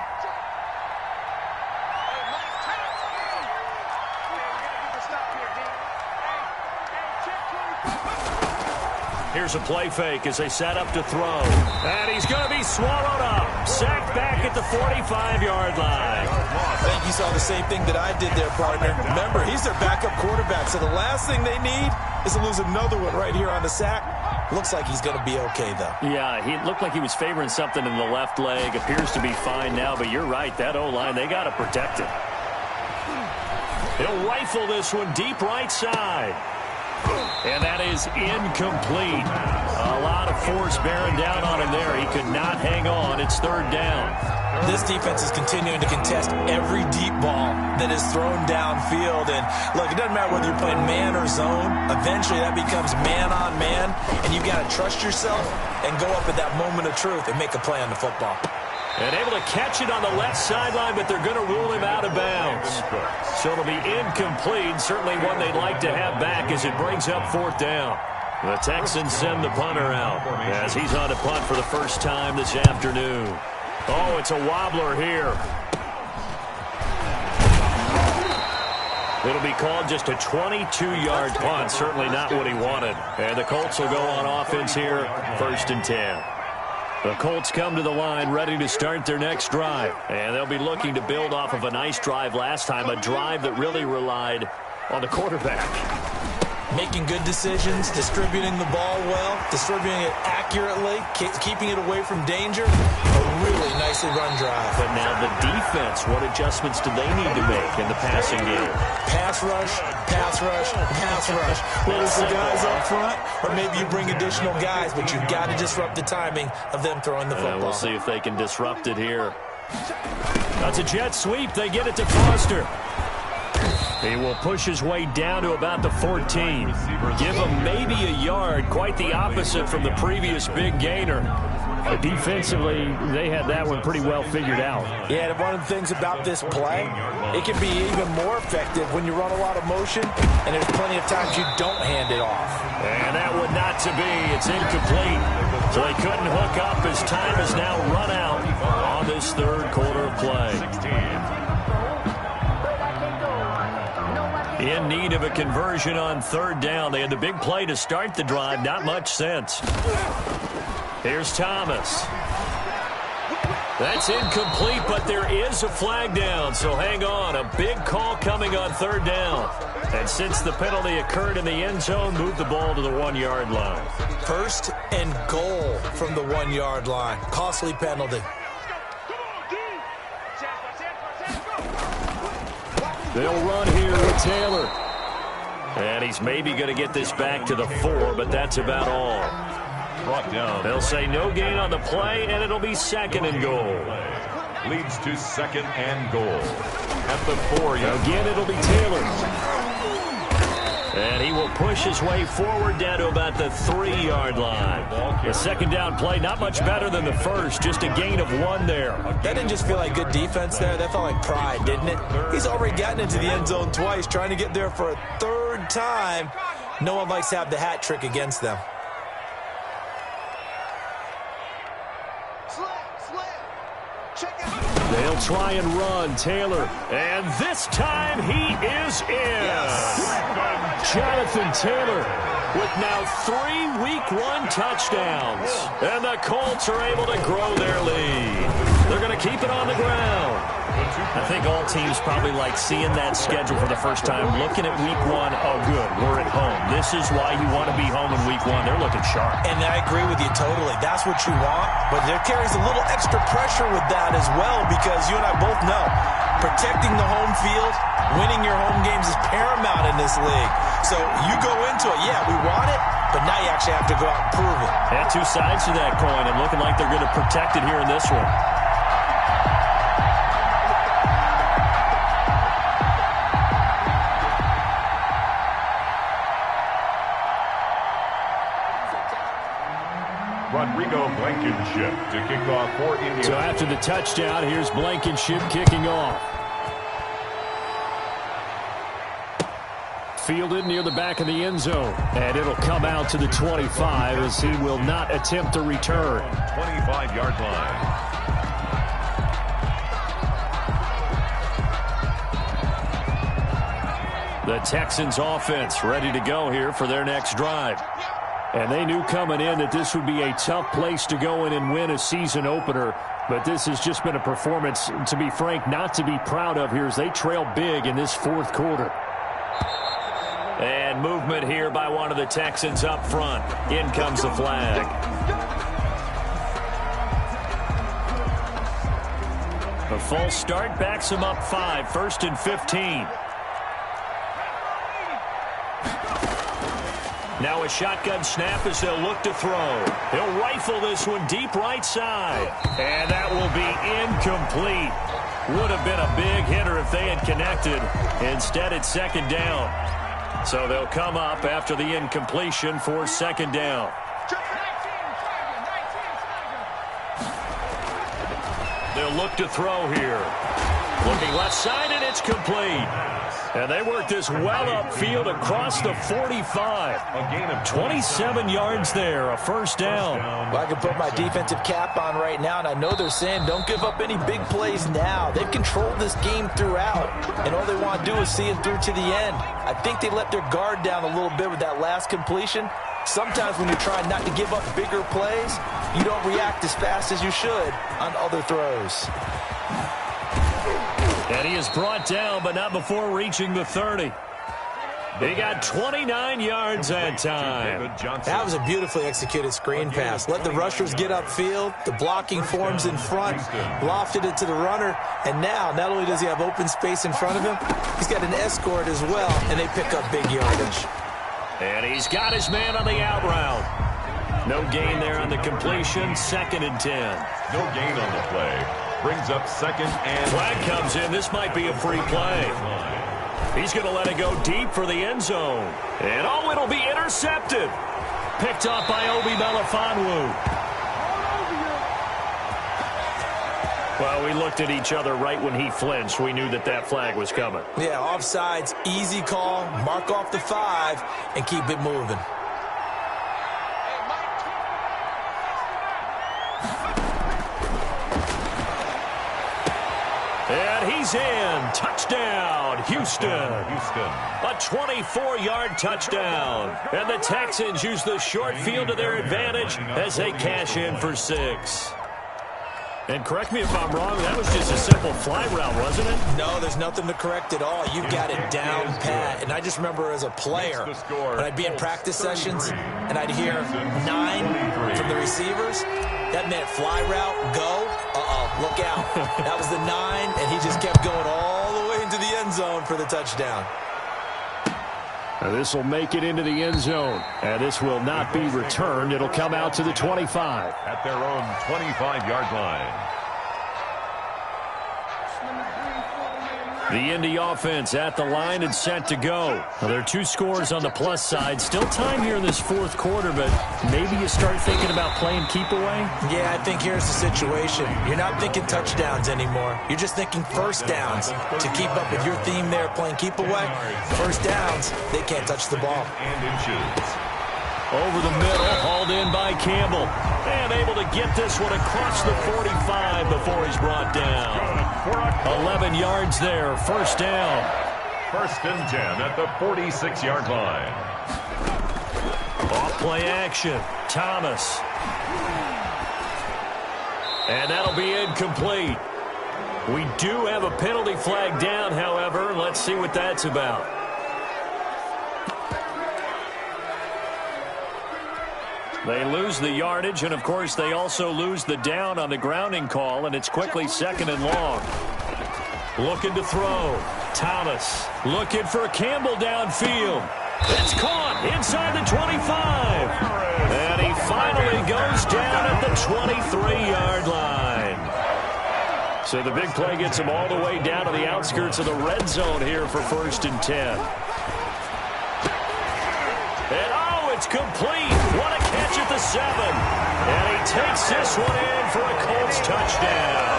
Speaker 5: Here's a play fake as they set up to throw. And he's going to be swallowed up. Sacked back at the 45-yard line.
Speaker 7: I think you saw the same thing that I did there, partner. Remember, he's their backup quarterback, so the last thing they need is to lose another one right here on the sack. Looks like he's going to be okay, though.
Speaker 5: Yeah, he looked like he was favoring something in the left leg. Appears to be fine now, but you're right. That O-line, they got to protect him. He'll rifle this one deep right side. And that is incomplete. A lot of force bearing down on him there. He could not hang on. It's 3rd down.
Speaker 7: This defense is continuing to contest every deep ball that is thrown downfield. And, look, it doesn't matter whether you're playing man or zone. Eventually that becomes man on man. And you've got to trust yourself and go up at that moment of truth and make a play on the football.
Speaker 5: And able to catch it on the left sideline, but they're going to rule him out of bounds. So it'll be incomplete. Certainly one they'd like to have back as it brings up 4th down. The Texans send the punter out as he's on to punt for the first time this afternoon. Oh, it's a wobbler here. It'll be called just a 22-yard punt. Certainly not what he wanted. And the Colts will go on offense here, 1st and 10. The Colts come to the line ready to start their next drive. And they'll be looking to build off of a nice drive last time, a drive that really relied on the quarterback.
Speaker 7: Making good decisions, distributing the ball well, distributing it accurately, keeping it away from danger. A really nicely run drive.
Speaker 5: But now the defense, what adjustments do they need to make in the passing game?
Speaker 7: Pass rush, pass rush, pass rush. Whether it's the guys up front or maybe you bring additional guys, but you've got to disrupt the timing of them throwing the football.
Speaker 5: We'll see if they can disrupt it here. That's a jet sweep. They get it to Foster. He will push his way down to about the 14. Give him maybe a yard. Quite the opposite from the previous big gainer. Defensively, they had that one pretty well figured out.
Speaker 7: Yeah, and one of the things about this play, it can be even more effective when you run a lot of motion, and there's plenty of times you don't hand it off.
Speaker 5: And that one not to be. It's incomplete. So they couldn't hook up as time is now run out on this 3rd quarter of play. In need of a conversion on 3rd down. They had the big play to start the drive. Not much sense. Here's Thomas. That's incomplete, but there is a flag down, so hang on. A big call coming on third down. And since the penalty occurred in the end zone, move the ball to the 1-yard line.
Speaker 7: First and goal from the 1-yard line. Costly penalty.
Speaker 5: They'll run here with Taylor. And he's maybe going to get this back to the 4, but that's about all.
Speaker 8: Brought down.
Speaker 5: They'll say no gain on the play, and it'll be second and goal.
Speaker 8: Leads to second and goal. At the 4-yard.
Speaker 5: Again, it'll be Taylor. And he will push his way forward down to about the 3-yard line. The second down play, not much better than the first, just a gain of 1 there.
Speaker 7: That didn't just feel like good defense there. That felt like pride, didn't it? He's already gotten into the end zone twice, trying to get there for a 3rd time. No one likes to have the hat trick against them.
Speaker 5: They'll try and run. Taylor. And this time he is in. Yes. Jonathan Taylor with now 3 Week 1 touchdowns. And the Colts are able to grow their lead. They're going to keep it on the ground. I think all teams probably like seeing that schedule for the first time, looking at Week 1. Oh, good, we're at home. This is why you want to be home in Week 1. They're looking sharp.
Speaker 7: And I agree with you totally. That's what you want. But there carries a little extra pressure with that as well, because you and I both know protecting the home field, winning your home games is paramount in this league. So you go into it, yeah, we want it, but now you actually have to go out and prove it.
Speaker 5: Yeah, 2 sides to that coin, and looking like they're going to protect it here in this one.
Speaker 8: Rodrigo Blankenship to kick off for India.
Speaker 5: So after the touchdown, here's Blankenship kicking off. Fielded near the back of the end zone. And it'll come out to the 25 as he will not attempt a return.
Speaker 8: 25-yard line.
Speaker 5: The Texans offense ready to go here for their next drive. And they knew coming in that this would be a tough place to go in and win a season opener. But this has just been a performance, to be frank, not to be proud of here as they trail big in this 4th quarter. And movement here by one of the Texans up front. In comes the flag. A false start backs him up 5, 1st and 15. Now a shotgun snap as they'll look to throw. He'll rifle this one deep right side. And that will be incomplete. Would have been a big hitter if they had connected. Instead, it's second down. So they'll come up after the incompletion for second down. They'll look to throw here. Looking left side, and it's complete. And they work this well upfield across the 45.
Speaker 8: A gain of
Speaker 5: 27 yards there, a first down.
Speaker 7: Well, I can put my defensive cap on right now, and I know they're saying don't give up any big plays now. They've controlled this game throughout, and all they want to do is see it through to the end. I think they let their guard down a little bit with that last completion. Sometimes when you're trying not to give up bigger plays, you don't react as fast as you should on other throws.
Speaker 5: And he is brought down, but not before reaching the 30. He got 29 yards that time.
Speaker 7: That was a beautifully executed screen pass. Let the rushers get upfield. The blocking forms in front. Lofted it to the runner. And now, not only does he have open space in front of him, he's got an escort as well, and they pick up big yardage.
Speaker 5: And he's got his man on the out route. No gain there on the completion. 2nd and 10.
Speaker 8: No gain on the play. Brings up 2nd and...
Speaker 5: Flag comes in. This might be a free play. He's going to let it go deep for the end zone. And, oh, it'll be intercepted. Picked off by Obi Melifonwu. Well, we looked at each other right when he flinched. We knew that that flag was coming.
Speaker 7: Yeah, offsides, easy call. Mark off the 5 and keep it moving.
Speaker 5: And he's in. Touchdown, Houston. A 24-yard touchdown. And the Texans use the short field to their advantage as they cash in for 6. And correct me if I'm wrong, that was just a simple fly route, wasn't it?
Speaker 7: No, there's nothing to correct at all. You've got it down pat. And I just remember as a player, when I'd be in practice sessions and I'd hear 9 from the receivers, that meant fly route, go, look out. That was the 9, and he just kept going all the way into the end zone for the touchdown.
Speaker 5: This will make it into the end zone. And this will not be returned. It'll come out to the 25.
Speaker 8: At their own 25-yard line.
Speaker 5: The Indy offense at the line and set to go. Well, there are 2 scores on the plus side. Still time here in this fourth quarter, but maybe you start thinking about playing keep away?
Speaker 7: Yeah, I think here's the situation. You're not thinking touchdowns anymore. You're just thinking first downs. To keep up with your theme there, playing keep away, first downs, they can't touch the ball.
Speaker 8: And inches.
Speaker 5: Over the middle, hauled in by Campbell. And able to get this one across the 45 before he's brought down. 11 yards there, first down.
Speaker 8: First and 10 at the 46-yard line.
Speaker 5: Off play action, Thomas. And that'll be incomplete. We do have a penalty flag down, however. Let's see what that's about. They lose the yardage, and, of course, they also lose the down on the grounding call, and it's quickly second and long. Looking to throw. Thomas looking for Campbell downfield. It's caught inside the 25. And he finally goes down at the 23-yard line. So the big play gets him all the way down to the outskirts of the red zone here for first and 10. And, it's complete. What a catch at the 7. And he takes this one in for a Colts touchdown.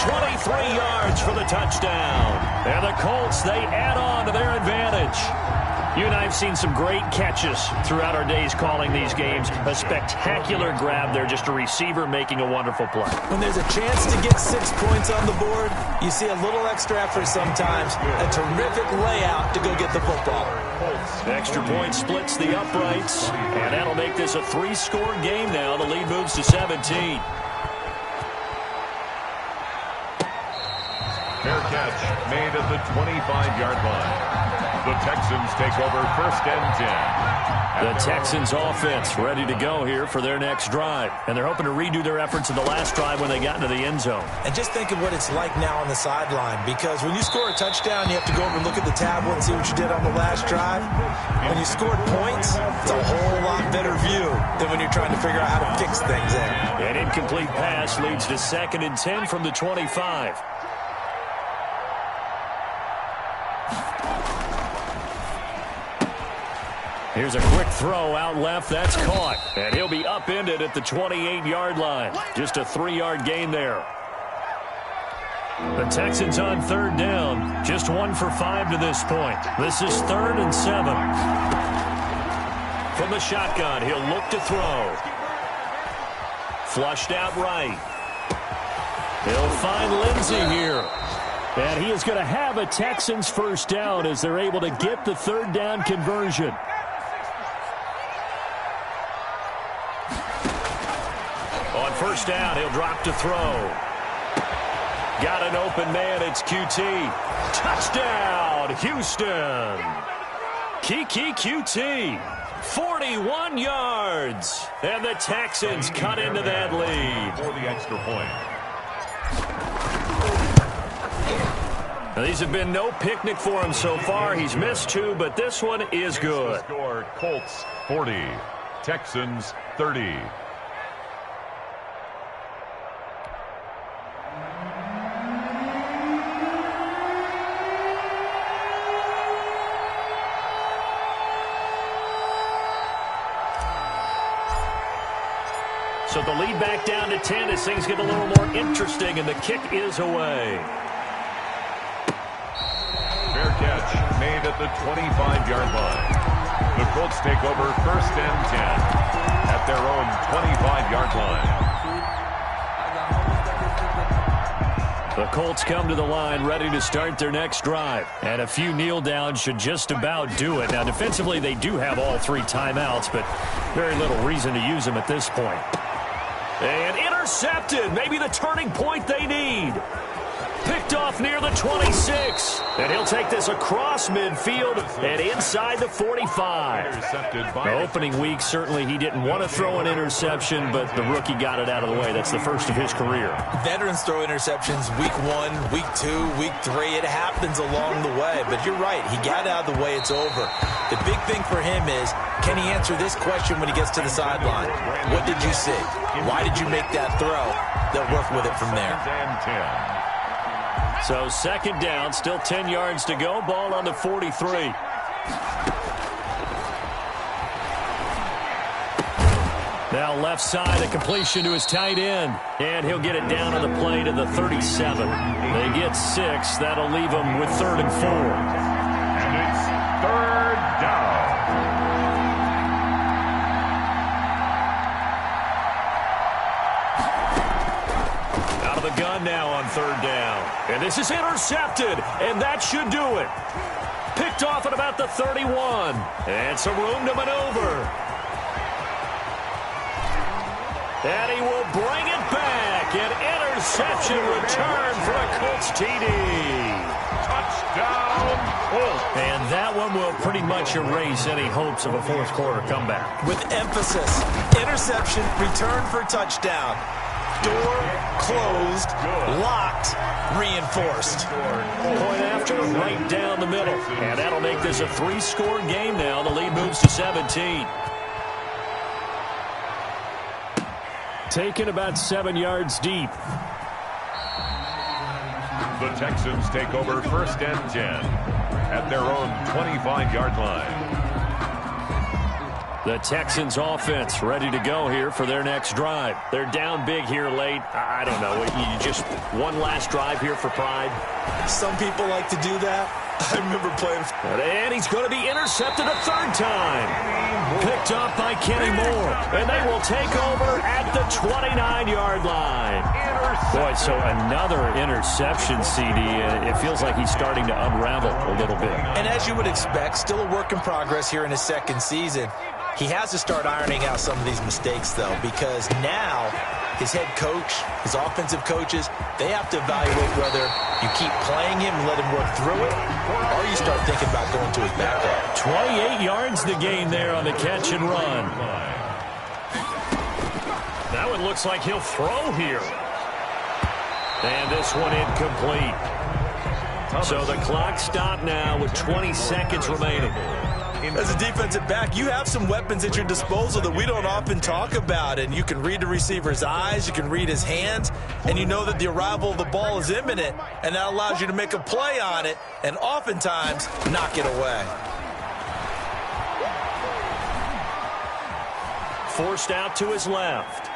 Speaker 5: 23 yards for the touchdown. And the Colts, they add on to their advantage. You and I have seen some great catches throughout our days calling these games. A spectacular grab there, just a receiver making a wonderful play.
Speaker 7: When there's a chance to get 6 points on the board, you see a little extra effort sometimes. A terrific layout to go get the football.
Speaker 5: Extra point splits the uprights, and that'll make this a 3-score game now. The lead moves to 17.
Speaker 8: Fair catch made at the 25-yard line. The Texans take over first and 10.
Speaker 5: The Texans offense ready to go here for their next drive. And they're hoping to redo their efforts in the last drive when they got into the end zone.
Speaker 7: And just think of what it's like now on the sideline. Because when you score a touchdown, you have to go over and look at the tablet and see what you did on the last drive. When you scored points, it's a whole lot better view than when you're trying to figure out how to fix things there.
Speaker 5: An incomplete pass leads to second and 10 from the 25. Here's a quick throw out left. That's caught. And he'll be upended at the 28-yard line. Just a 3-yard gain there. The Texans on third down. Just 1 for 5 to this point. This is 3rd and 7. From the shotgun, he'll look to throw. Flushed out right. He'll find Lindsey here. And he is going to have a Texans first down as they're able to get the third down conversion. On first down, he'll drop to throw. Got an open man, it's QT. Touchdown, Houston. Kiki QT, 41 yards. And the Texans cut into that lead.
Speaker 8: For the extra point.
Speaker 5: Now, these have been no picnic for him so far. He's missed 2, but this one is good.
Speaker 8: Score, Colts 40, Texans 30.
Speaker 5: So the lead back down to 10 as things get a little more interesting, and the kick is away.
Speaker 8: Fair catch made at the 25-yard line. The Colts take over first and 10 at their own 25-yard line.
Speaker 5: The Colts come to the line ready to start their next drive. And a few kneel downs should just about do it. Now, defensively, they do have all 3 timeouts, but very little reason to use them at this point. And intercepted. Maybe the turning point they need. Picked off near the 26. And he'll take this across midfield and inside the 45. Opening week, certainly he didn't want to throw an interception, but the rookie got it out of the way. That's the first of his career.
Speaker 7: Veterans throw interceptions week 1, week 2, week 3. It happens along the way. But you're right. He got it out of the way. It's over. The big thing for him is, can he answer this question when he gets to the sideline? What did you see? Why did you make that throw? They'll work with it from there.
Speaker 5: So second down, still 10 yards to go. Ball on the 43. Now left side, a completion to his tight end. And he'll get it down on the play to the 37. They get 6. That'll leave them with 3rd and 4.
Speaker 8: And it's 3rd down.
Speaker 5: Out of the gun now on 3rd down. And this is intercepted, and that should do it. Picked off at about the 31. And some room to maneuver. And he will bring it back. An interception return for a Colts TD.
Speaker 8: Touchdown, Colts.
Speaker 5: And that one will pretty much erase any hopes of a fourth quarter comeback.
Speaker 7: With emphasis, interception, return for touchdown. Door closed, locked, reinforced.
Speaker 5: Point after, right down the middle. And that'll make this a 3-score game now. The lead moves to 17. Taken about 7 yards deep.
Speaker 8: The Texans take over 1st and 10 at their own 25-yard line.
Speaker 5: The Texans offense ready to go here for their next drive. They're down big here late. I don't know. You just one last drive here for pride.
Speaker 7: Some people like to do that. I remember playing.
Speaker 5: And he's going to be intercepted a 3rd time. Picked up by Kenny Moore. And they will take over at the 29-yard line. Boy, so another interception, CD. It feels like he's starting to unravel a little bit.
Speaker 7: And as you would expect, still a work in progress here in his 2nd season. He has to start ironing out some of these mistakes, though, because now his head coach, his offensive coaches, they have to evaluate whether you keep playing him and let him work through it, or you start thinking about going to his backup.
Speaker 5: 28 yards the gain there on the catch and run. That one looks like he'll throw here. And this one incomplete. So the clock stopped now with 20 seconds remaining.
Speaker 7: As a defensive back, you have some weapons at your disposal that we don't often talk about. And you can read the receiver's eyes, you can read his hands, and you know that the arrival of the ball is imminent, and that allows you to make a play on it and oftentimes knock it away.
Speaker 5: Forced out to his left.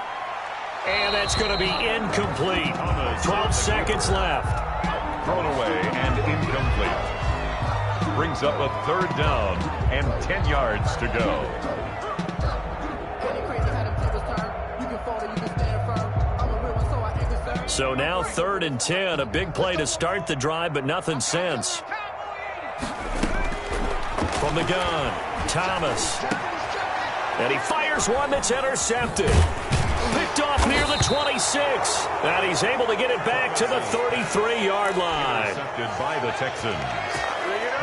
Speaker 5: And that's going to be incomplete. 12 seconds left.
Speaker 8: Thrown away and incomplete. Brings up a 3rd down and 10 yards to go.
Speaker 5: So now 3rd and 10. A big play to start the drive, but nothing since. From the gun, Thomas. And he fires one that's intercepted. Picked off near the 26. And he's able to get it back to the 33-yard line.
Speaker 8: Intercepted by the Texans.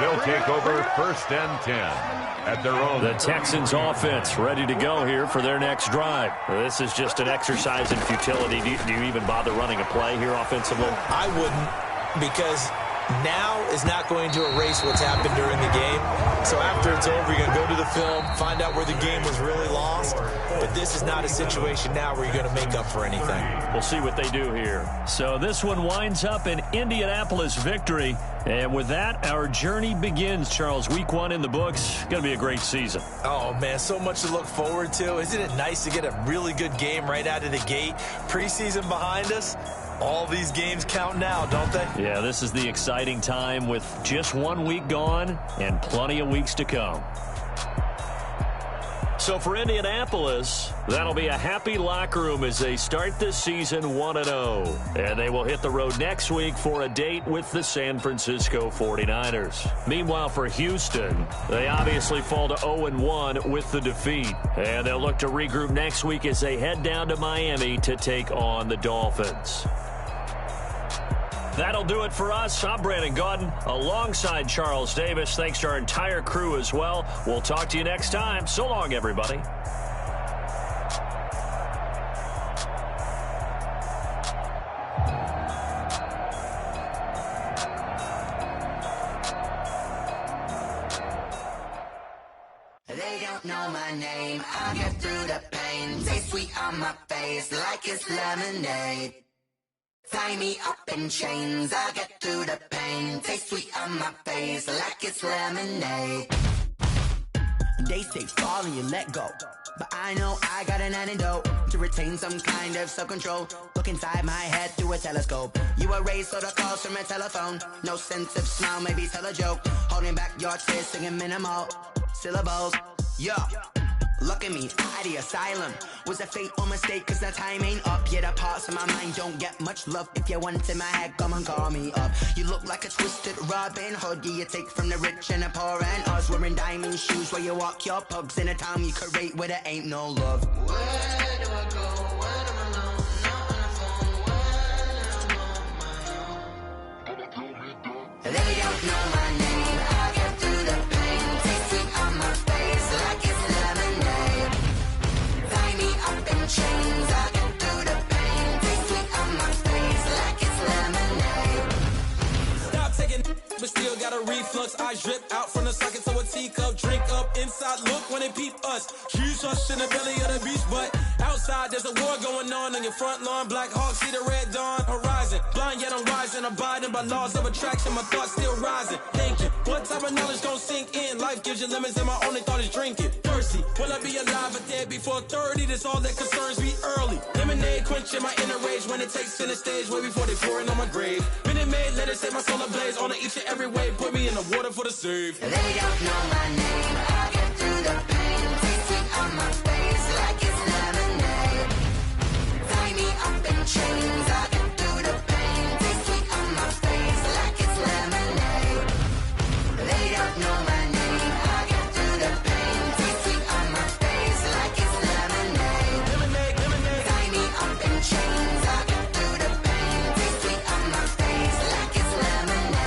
Speaker 8: They'll take over 1st and 10 at their own.
Speaker 5: The Texans offense ready to go here for their next drive. This is just an exercise in futility. Do you even bother running a play here offensively?
Speaker 7: I wouldn't, because now is not going to erase what's happened during the game. So after it's over, you're going to go to the film, find out where the game was really lost. But this is not a situation now where you're going to make up for anything.
Speaker 5: We'll see what they do here. So this one winds up an Indianapolis victory. And with that, our journey begins, Charles. Week 1 in the books. Going to be a great season.
Speaker 7: Oh, man, so much to look forward to. Isn't it nice to get a really good game right out of the gate? Preseason behind us. All these games count now, don't they?
Speaker 5: Yeah, this is the exciting time with just 1 week gone and plenty of weeks to come. So for Indianapolis, that'll be a happy locker room as they start this season 1-0. And they will hit the road next week for a date with the San Francisco 49ers. Meanwhile, for Houston, they obviously fall to 0-1 with the defeat. And they'll look to regroup next week as they head down to Miami to take on the Dolphins. That'll do it for us. I'm Brandon Gaudin alongside Charles Davis. Thanks to our entire crew as well. We'll talk to you next time. So long, everybody.
Speaker 9: They don't know my name. I get through the pain. Taste sweet on my face like it's lemonade. Tie me up in chains, I get through the pain. Taste sweet on my face like it's lemonade.
Speaker 4: They say fall and you let go, but I know I got an antidote to retain some kind of self-control. Look inside my head through a telescope. You erase all the calls from a telephone. No sense of smile, maybe tell a joke. Holding back your tears, singing minimal syllables. Yo, look at me, out the asylum. Was a fate or mistake, cause the time ain't up. Yet the parts of my mind don't get much love. If you want in my head, come and call me up. You look like a twisted Robin Hood. You take from the rich and the poor and us. Wearing diamond shoes where you walk your pugs. In a town you create where there ain't no love.
Speaker 9: Where do I go when I'm alone? Not on the phone when I'm on my own. They don't know my name. I get through the pain. Taste sweet on my face like it's lemonade. Tie me up in chains. I get through the pain. Taste sweet on my face like it's lemonade.
Speaker 10: Stop taking but still got a reflux. I drip out from the socket to a teacup. Drink up inside, look when they peep us. Choose us in the belly of the beast, but outside there's a war going on your front lawn. Black Hawk, see the red dawn horizon. Blind yet I'm rising, abiding by laws of attraction. My thoughts still rising, thinking what type of knowledge gon' sink in? Life gives you limits and my only thought is drinking. Thirsty, will I be alive or dead before 30? That's all that concerns me early. Lemonade quenching my inner rage when it takes center stage way before they pouring on my grave. Minute Maid, let it set my soul ablaze on each and every way. Put me in the water for the save.
Speaker 9: They don't know my name. I get through the pain. Taste sweet on my face like it's lemonade. Tie me up in chains. I get through the pain. Taste sweet on my face like it's lemonade. They don't know my name. I get through the pain. Taste sweet on my face like it's lemonade.
Speaker 10: Lemonade, lemonade.
Speaker 9: Tie me up in chains. I get through the pain. Taste sweet on my face like it's lemonade.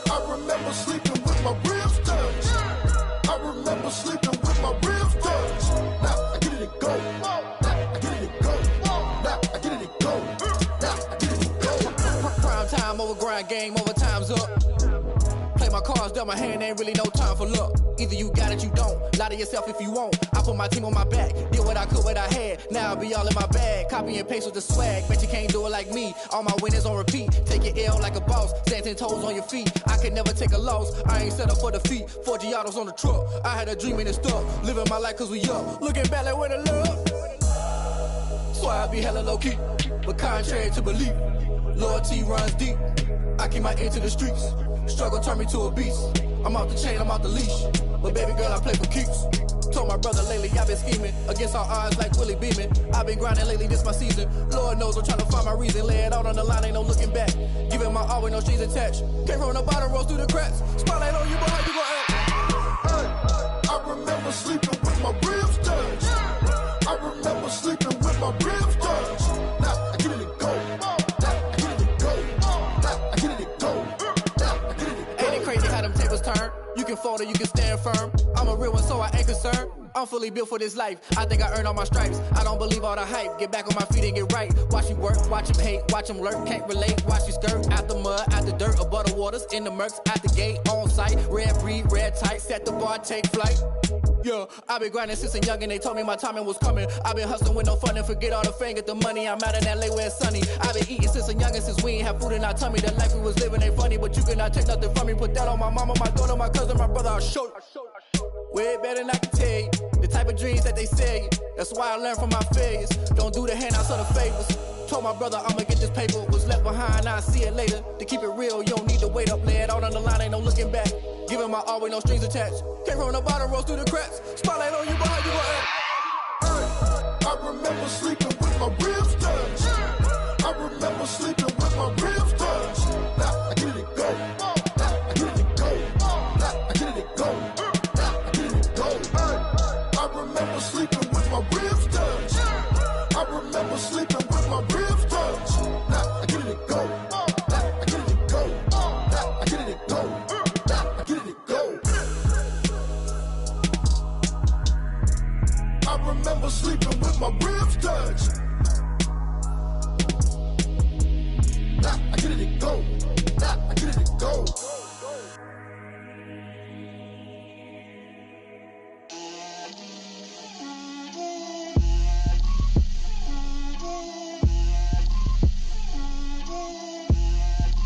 Speaker 3: I remember sleeping with my ribs touched. I remember sleeping with my ribs touched. Now I get it to go. Now I get it to go. Now I get it to go. Now I get it to go.
Speaker 11: Prime time over grind game, over time's up. Play my cards, dealt my hand, ain't really no time for luck. Either you got it, you don't. Lie to yourself if you won't. I put my team on my back, did what I could, what I had. Now I'll be all in my bag, copy and paste with the swag. Bet you can't do it like me. All my winners on repeat. Take your L like a boss, stand 10 toes on your feet. I can never take a loss. I ain't set up for defeat. 4 Giottos on the truck. I had a dream and it stuck. Living my life cause we up. Looking back like where the love. So I be hella low key, but contrary to belief, loyalty runs deep. I keep my ear to the streets. Struggle turned me to a beast. I'm off the chain, I'm off the leash. But baby girl, I play for keeps. Told my brother lately, I've been scheming against all odds like Willie Beeman. I've been grinding lately, this my season. Lord knows I'm trying to find my reason. Lay it out on the line, ain't no looking back. Giving my all with no strings attached. Came from the bottom, rose through the cracks. Spotlight on you, boy, how you gon' act?
Speaker 3: I remember sleeping with my ribs touched. I remember sleeping with my ribs touched. Now I get it to go. Now I get it to go. Now I get it to go. Now I get it to go.
Speaker 11: Ain't it crazy how them tables turn? You can fold or you can stand firm. I'm a real one, so I ain't concerned. I'm fully built for this life. I think I earned all my stripes. I don't believe all the hype. Get back on my feet and get right. Watch you work, watch him hate, watch him lurk. Can't relate, watch you skirt. Out the mud, out the dirt, above the waters, in the murks, out the gate, on site. Red breed, red tight, set the bar, take flight. Yeah, I been grinding since a young and they told me my timing was coming. I been hustling with no fun and forget all the fame, get the money. I'm out in LA where it's sunny. I been eating since a young and since we ain't have food in our tummy. The life we was living ain't funny, but you cannot take nothing from me. Put that on my mama, my daughter, my cousin, my brother, I'll show you. Way better than I can tell you. The type of dreams that they sell you. That's why I learned from my failures. Don't do the handouts or the favors. Told my brother I'ma get this paper. Was left behind, I'll see it later. To keep it real, you don't need to wait up. Lay it out on the line, ain't no looking back. Giving my all with no strings attached. Came from the bottom, rose through the cracks. Spotlight on you, but how you gon' act?
Speaker 12: I remember sleeping with my ribs touched. I remember sleeping with my ribs touched. Now I get it go. Now I get it go. Now I get it go. Now I get it go. I remember sleeping with my ribs touched. I remember sleeping with my ribs touched. Now I get it go. Now I get it go. Now I get it go. Now I get it go. I remember sleeping with my ribs touched. Now I get it go. Now I get it go.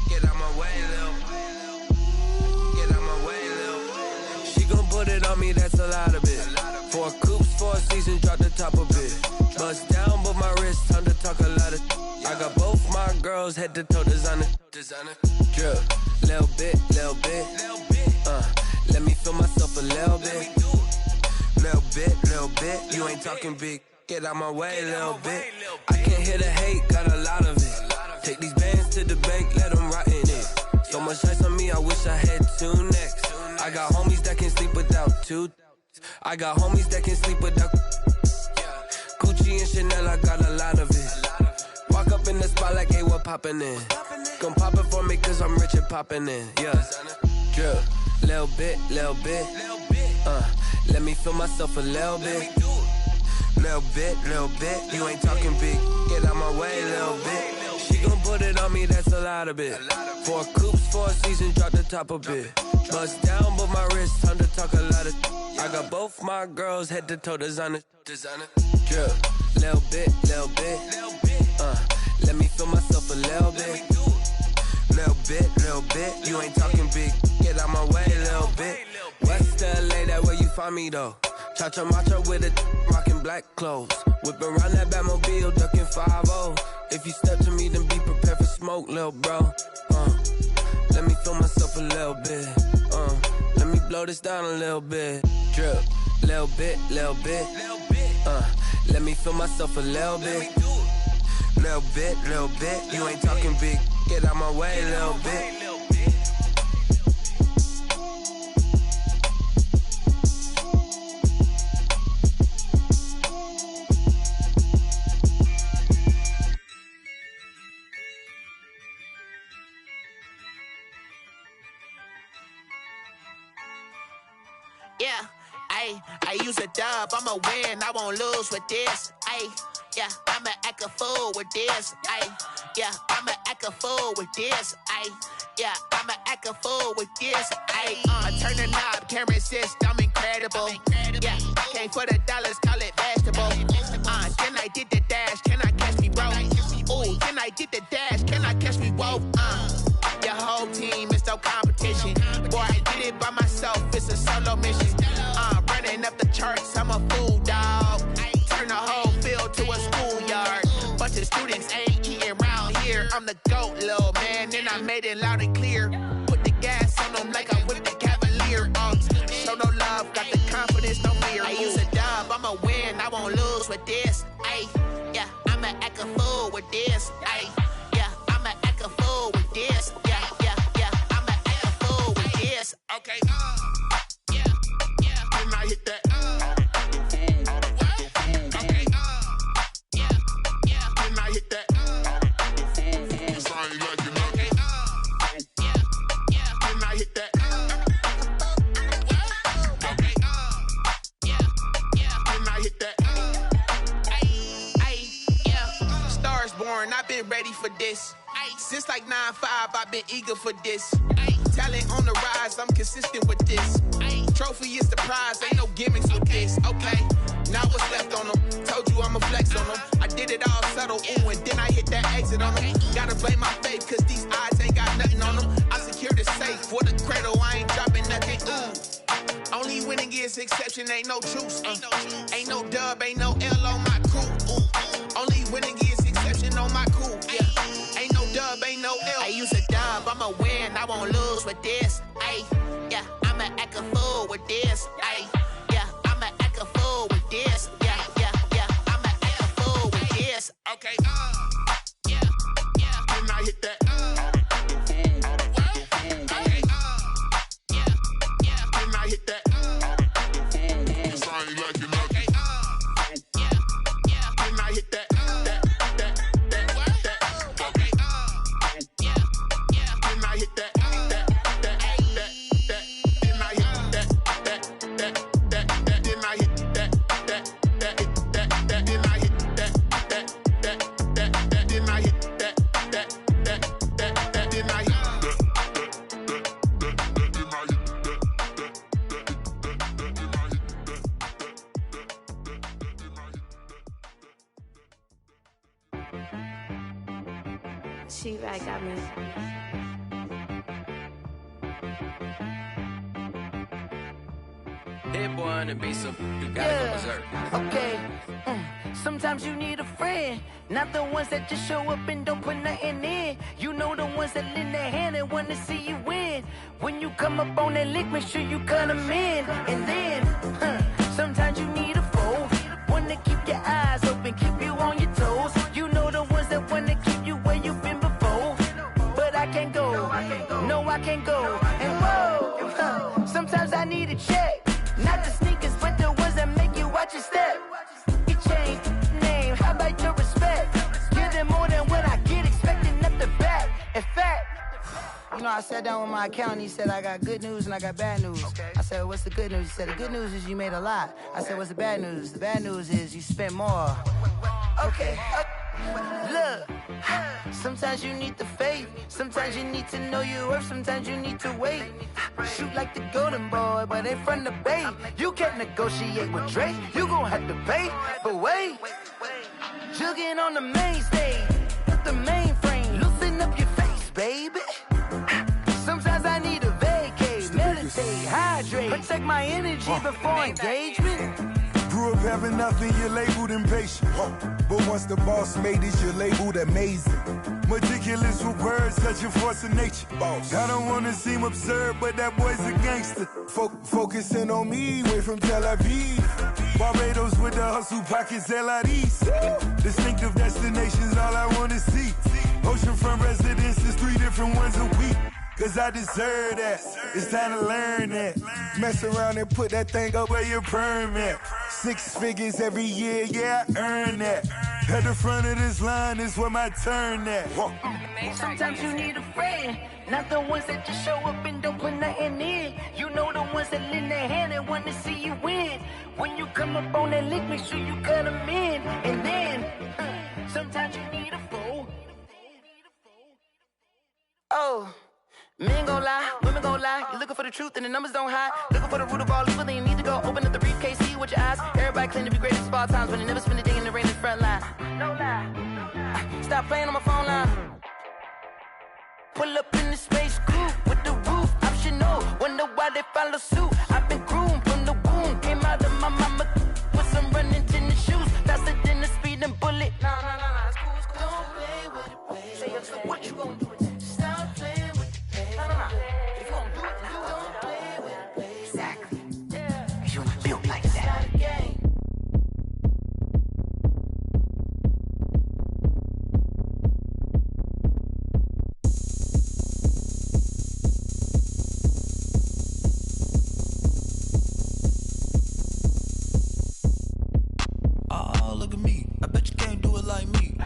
Speaker 13: Get out my way, Lil. Get out my way, Lil. She gon' put it on me, that's a lot of it. 4 coops, 4 seasons, drop the top a bit. Bust down, but my wrist, time to talk a lot of. I got both my girls head to toe designer. Drip, little bit, little bit. Let me feel myself a little bit. Little bit. You ain't talking big. Get out my way, little bit. I can't hear the hate, got a lot of it. Take these bands to the bank, let them rot in it. So much ice on me, I wish I had 2 necks. I got homies that can sleep without 2. I got homies that can sleep without. Gucci and Chanel, I got a lot of it. Walk up in the spot like, hey, what poppin' in? Gon' pop it for me, cause I'm rich and poppin' in. Yeah, drip, little bit. Let me feel myself a little bit. Little bit. You ain't talking big. Get out my way, little bit. She gon' put it on me, that's a lot of it. 4 coops, 4 seasons, drop the top a bit. Bust down, but my wrist, time to talk a lot of. I got both my girls head to toe designer. Drip, little bit. Let me feel myself a little bit. Little bit. You ain't talking big. Get out my way, little bit. West LA, that where you find me though. Cha-cha macha with a rockin' black clothes. Whip around that Batmobile, ducking 5-0. If you step to me, then be prepared for smoke, lil' bro. Let me feel myself a little bit. Let me blow this down a little bit. Drip, little bit. Let me feel myself a little bit. Little bit. You ain't talking big. Get out my way, little bit.
Speaker 1: Yeah, I use a dub, I'ma win, I won't lose with this. Yeah, I'ma act a fool with this. Yeah, I'ma act a fool with this. Yeah, I'ma act a fool with this. Turn the knob, can't resist, I'm incredible. Yeah, came for the dollars, call it vegetable. Then I did the dash, can I catch me, bro? Ooh, then I did the dash, can I catch me, whoa? Your whole team is no competition. Boy, I did it by myself, it's a solo mission. Running up the charts, I'm a fool, dog. Turn the whole field to a schoolyard. Bunch of students ain't eating round here. I'm the GOAT, little man, and I made it loud and clear. Put the gas on them like I'm with the Cavalier. Show no love, got the confidence, no fear. I use a dub, I'ma win, I won't lose with this. Yeah, I'ma act a fool with this. Yeah, I'ma act a fool with this. Yeah, I'ma act a fool with this. Okay, yeah, can I hit that? Okay, yeah, can I hit that? Cause I ain't like it. Okay, yeah, can I hit that? Okay, yeah, been ready for this. Since like 9-5, I've been eager for this. Talent on the rise, I'm consistent with this. Trophy is the prize, ain't no gimmicks with this. Okay, now what's left on them? Told you I'ma flex on them. I did it all subtle, ooh, and then I hit that exit on them. Gotta blame my faith, cause these odds ain't got nothing on them. I secure the safe for the cradle, I ain't dropping nothing, ooh. Only winning is exception, ain't no truce. Ain't no dub, ain't no L on my crew. Only winning is exception on my crew. Yeah, ain't no dub, ain't no L. I use a dub, I'ma win, I won't lose with this. Ay, yeah, I'ma act a fool with this. Ay, yeah, I'ma act a fool with this. Yeah, yeah, yeah, I'ma act a fool with this. Okay, yeah, yeah. Then I hit that.
Speaker 14: She right got me.
Speaker 13: Hit boy on the beat, so you gotta go berserk.
Speaker 15: Okay. Sometimes you need a friend, not the ones that just show up and don't put nothing in. You know the ones that lend their hand and want to see you win. When you come up on that lick, make sure you cut them in. And then, sometimes you need a foe, one to keep your eyes open, keep you on your toes. You know the ones that want to keep you where you've been before. But I can't go, no I can't go. And whoa, sometimes I need a check, not the sneakers, but the ones that make you watch your step. You change name, how about your respect? Give them more than what I get, expecting up the back. In fact, you know, I sat down with my accountant, he said I got good news and I got bad news. I said, what's the good news? He said, the good news is you made a lot. I said, what's the bad news? The bad news is you spent more. Okay, look, sometimes you need the faith, sometimes you need to know your worth, sometimes you need to wait. Shoot like the golden boy, but ain't from the bay. You can't negotiate with Drake, you gon' have to pay. But wait, jugging on the main stage, with the mainframe, loosen up your face, baby. Sometimes I need a vacate, meditate, hydrate, protect my energy before engagement.
Speaker 6: Grew up having nothing, you're labeled impatient. But once the boss made it, you're labeled amazing. Meticulous with words, such a force of nature. I don't wanna seem absurd, but that boy's a gangster. Focusing on me, way from Tel Aviv. Barbados with the hustle pockets, LIDs. Distinctive destinations, all I wanna see. Oceanfront residences, 3 different ones a week. Cause I deserve that, it's time to learn that. Mess around and put that thing up where your permit. 6 figures every year, yeah, I earn that. At the front of this line is where my turn at.
Speaker 15: Sometimes you need a friend, not the ones that just show up and don't put nothing in. You know the ones that lend their hand and want to see you win. When you come up on that lick, make sure you cut them in. And then, sometimes you need a foe. Oh. Men gon' lie, women gon' lie. You're looking for the truth and the numbers don't hide. Looking for the root of all evil, then you need to go open up the briefcase, see with your eyes. Everybody claim to be greatest of all times, but they never spend a day in the rain in the front line. No lie. Stop playing on my phone line. Pull up in the space coupe with the roof optional. Wonder why they follow suit. I've been groomed from the womb. Came out of my mama with some running tennis shoes. Faster than the speeding bullet. No, it's cool, it's cool. Don't play with it, baby. Say, what you gonna do? Stop playing. If you gon' do it, don't play with it, baby. Exactly. Yeah. You built like that.
Speaker 16: Oh, look at me. I bet you can't do it like me.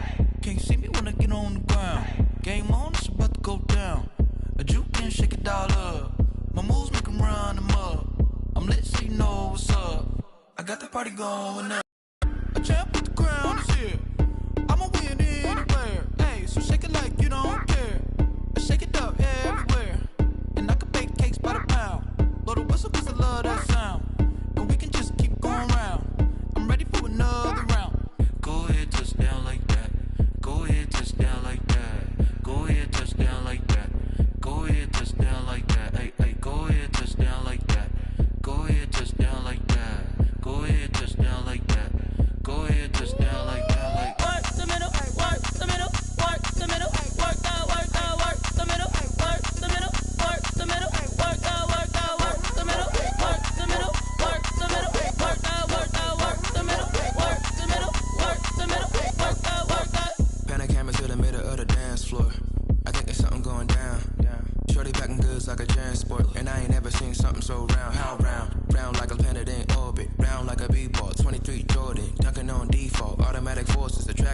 Speaker 16: Can't see me when I get on the ground. Game on, it's about to go down. A juke can shake it all up. My moves make them run them up. I'm lit so you know what's up. I got the party going up. A champ with the crown is here. I'ma win anywhere. Hey,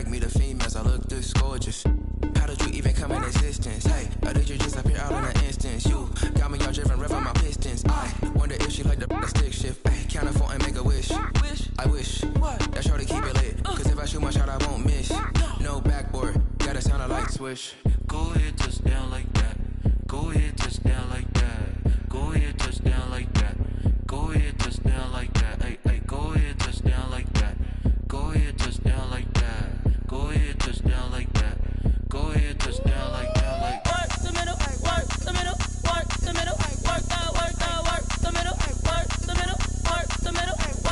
Speaker 14: like me, the females, I look this gorgeous. How did you even come in existence? Hey, or did you just appear out in an instance? You got me all driven, revving my pistons. I wonder if she like the stick shift. Hey, count a four and make a wish. I wish that shorty keep it lit. Cause if I shoot my shot, I won't miss. No backboard, gotta sound a light switch.
Speaker 16: Go ahead, touch down like that. Go ahead, touch down like that. Go ahead, touch down like that. Go ahead, touch down like that. Hey, hey, go ahead, touch down like that. Go ahead, touch down like that. Go ahead, touch down like that. Go ahead, touch down like that. Like
Speaker 10: work the middle, work the middle, work the middle, work the middle, work the middle, work the middle, work the middle, work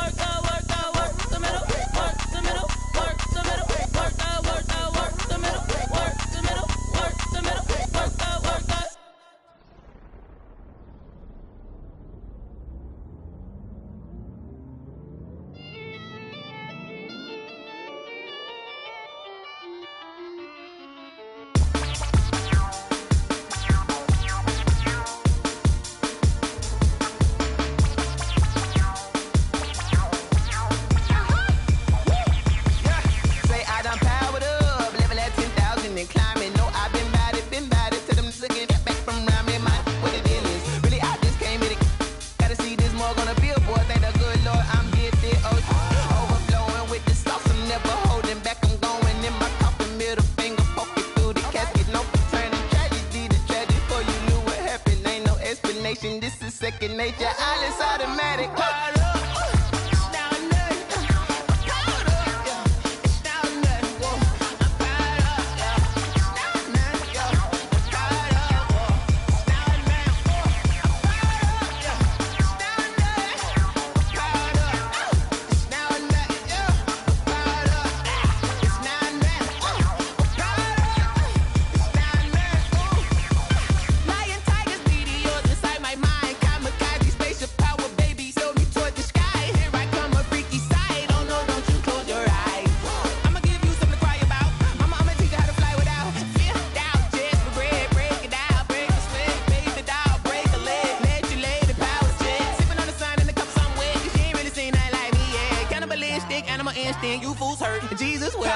Speaker 10: the middle, work the middle, work the middle, work the middle, work the middle, work the middle, work the middle, work the.
Speaker 17: This is second nature, all is automatic. You fools hurt. Jesus will.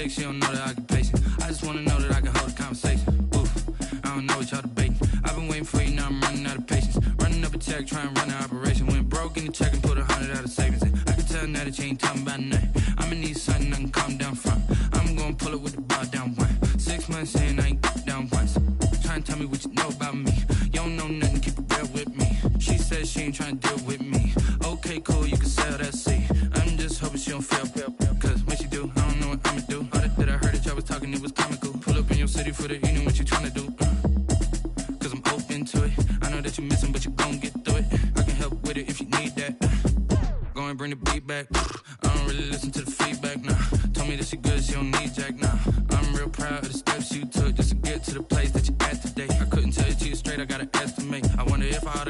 Speaker 16: She don't know that I can pace it. I just wanna know that I can hold a conversation. Oof, I don't know what y'all debating. I've been waiting for you, now I'm running out of patience. Running up a check, trying to run an operation. Went broke in the check and put 100 out of savings in. I can tell now that you ain't talking about nothing. I'ma need something I can calm down from. I'm gonna pull it with the bar down one. 6 months in, I ain't down once. Trying to tell me what you know about me. You don't know nothing, keep it real with me. She said she ain't trying to deal with me. Okay, cool, you can sell that seat. I'm just hoping she don't fail. Cause when she do, I don't know what I'ma do. All that I heard that y'all was talking, it was comical. Pull up in your city for the evening, what you trying to do? Cause I'm open to it. I know that you're missing, but you gon' get through it. I can help with it if you need that. Go and bring the beat back. I don't really listen to the feedback, nah. Told me that she good, she don't need Jack, nah. I'm real proud of the steps you took just to get to the place that you're at today. I couldn't tell you to you straight, I gotta estimate. I wonder if I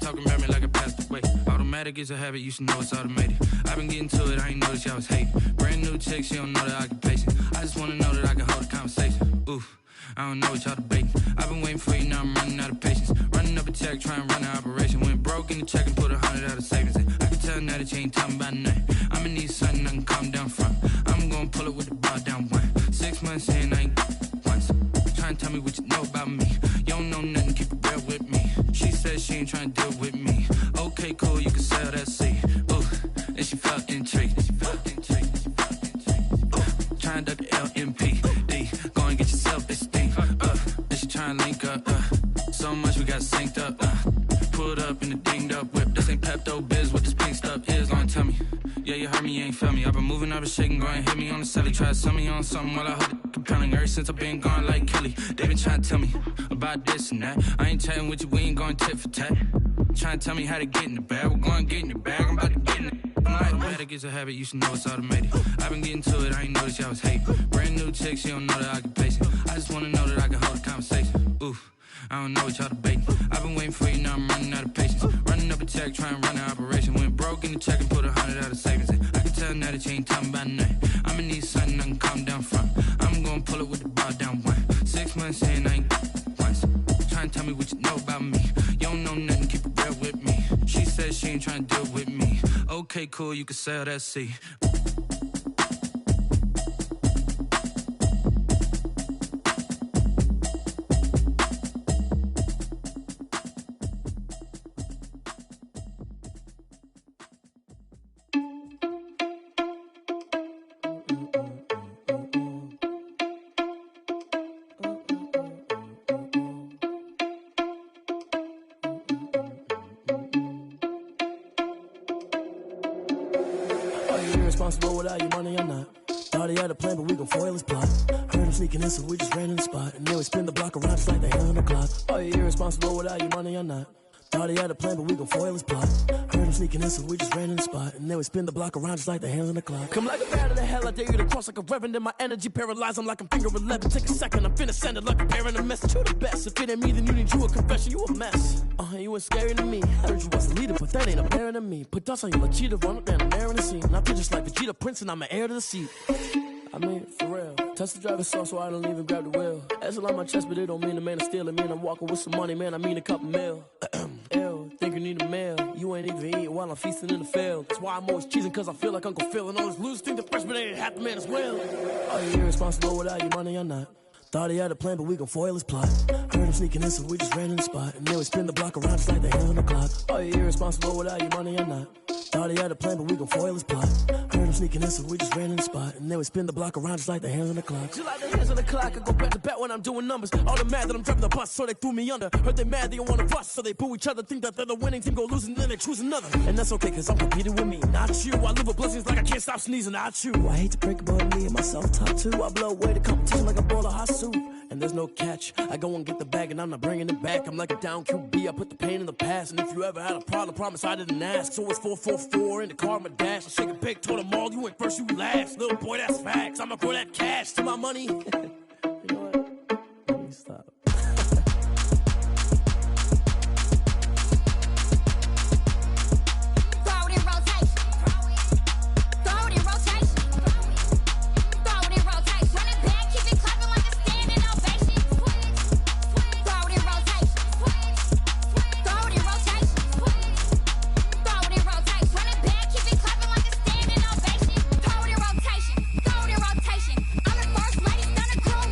Speaker 16: talking about me like I passed away. Automatic is a habit, you should know it's automated. I've been getting to it, I ain't noticed y'all was hating. Brand new chick, she don't know that I can pace it. I just wanna know that I can hold a conversation. Oof, I don't know what y'all debating. I've been waiting for you, now I'm running out of patience. Running up a check, trying to run an operation. Went broke in the check and put 100 out of savings in. I can tell now that you ain't talking about nothing. I'ma need something I can calm down from. I'm gonna pull it with the bar down one. 6 months in, I ain't once. Trying to tell me what you know about me. You don't know nothing, keep it real with me. She said she ain't trying to deal with me. Okay, cool, you can sell that seed. Ooh, and she felt intrigued. Trying to duck the LMPD. Go and get yourself this thing. And she trying to link up. So much we got synced up. Pulled up in the dinged up whip. This ain't Pepto Biz, what this pink stuff is. Long tell me. Yeah, you heard me, you ain't felt me. I've been moving, I've been shaking, go and hit me on the celly. Try to sell me on something while I hold it compelling. Ever since I've been gone like Kelly, they been trying to tell me about this and that. I ain't chatting with you, we ain't going tit for tat. Trying to tell me how to get in the bag. We're going to get in the bag, I'm about to get in it. Automatic is a habit, you should know it's automated. I've been getting to it, I ain't noticed y'all was hating. Brand new chick, she don't know that I can pace it. I just wanna know that I can hold a conversation. Oof, I don't know what y'all debating. I've been waiting for you, now I'm running out of patience. Running up a check, trying to run an operation. Went broke in the check and put 100 out of savings in. I can tell now that you ain't talking about nothing. I'ma need something I can calm down from. I'm gonna pull it with the bar down one. 6 months in, I ain't once. Trying to tell me what you know about me. You don't know nothing, keep it real with me. She said she ain't trying to deal with me. Okay, cool, you can sell that seed.
Speaker 18: Irresponsible without your money or not. Thought he had a plan, but we gon' foil his plot. Heard him sneaking in, so we just ran in the spot. And then we spin the block around just like the hell on the clock. Are you irresponsible without your money or not? Thought he had a plan, but we gon' foil his plot. Heard him sneaking in, so we just ran in the spot. And then we spin the block around just like the hands on the clock. Come like a bat of the hell, I dare you to cross like a reverend. And my energy paralyzed, I'm like I'm finger 11. Take a second, I'm finna send it like a parent a message. You the best, if it ain't me, then you need you a confession. You a mess, you ain't scary to me. Heard you was a leader, but that ain't a parent to me. Put dust on you like cheetah, run up down the air in the scene. And I feel just like Vegeta Prince, and I'm an heir to the seat. I mean, for real. Touch the driver's sauce so I don't even grab the wheel. That's on my chest, but it don't mean the man is stealing. Man, I'm walking with some money, man, I mean a couple mil. Ew, think you need a meal. You ain't even eating while I'm feasting in the field. That's why I'm always cheesing, cause I feel like Uncle Phil. And all those losers think the freshman ain't half the man as well. Are you irresponsible without your money or not? Thought he had a plan, but we gon' foil his plot. Heard him sneaking in, so we just ran in the spot. And then we spin the block around just like the hands on the clock. Are you irresponsible without your money or not? Thought he had a plan, but we gon' foil his plot. Heard him sneaking in, so we just ran in the spot. And then we spin the block around just like the hands on the clock. Just like the hands on the clock, I go back to back when I'm doing numbers. All the mad that I'm driving the bus, so they threw me under. Heard they mad, they don't wanna bust, so they boo each other. Think that they're the winning team, go losing, then they choose another. And that's okay, cause I'm competing with me, not you. I live with blessings like I can't stop sneezing, not you. I hate to break about me and my self-talk too. I blow away the competition like a bowl of hot soup. And there's no catch. I go and get the bag and I'm not bringing it back. I'm like a down QB, I put the pain in the past. And if you ever had a problem, promise I didn't ask. So it's 444 in the car, my dash. I shake a big, told them all, you ain't first, you last. Little boy, that's facts. I'ma throw that cash to my money. You know what? Let me stop.
Speaker 9: Throw it in rotation. I'm the first lady, done a crew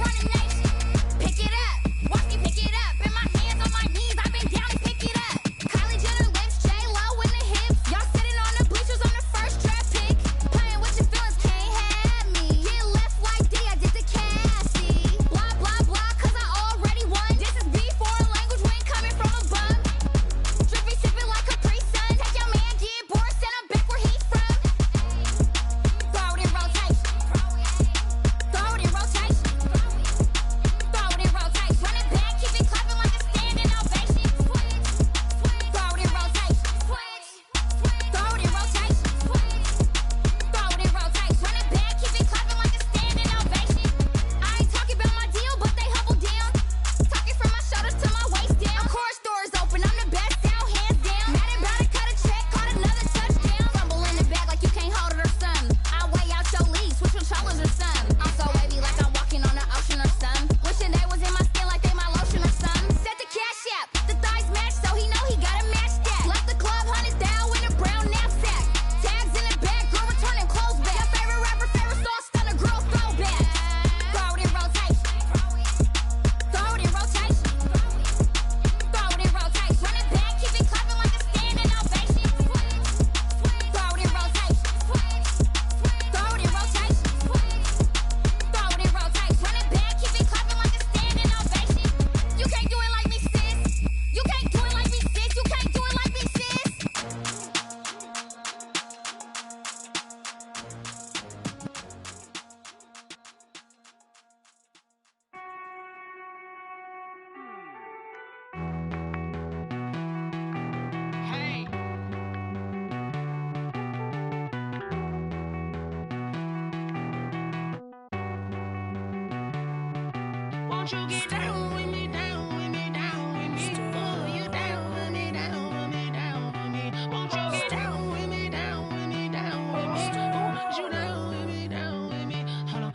Speaker 9: Won't you get down with me, down with me, down with me? Oh, you down with me, down with me, down with me. Won't you get down with me, down with me, down with me? Oh, you down with me, down with me? Hold on.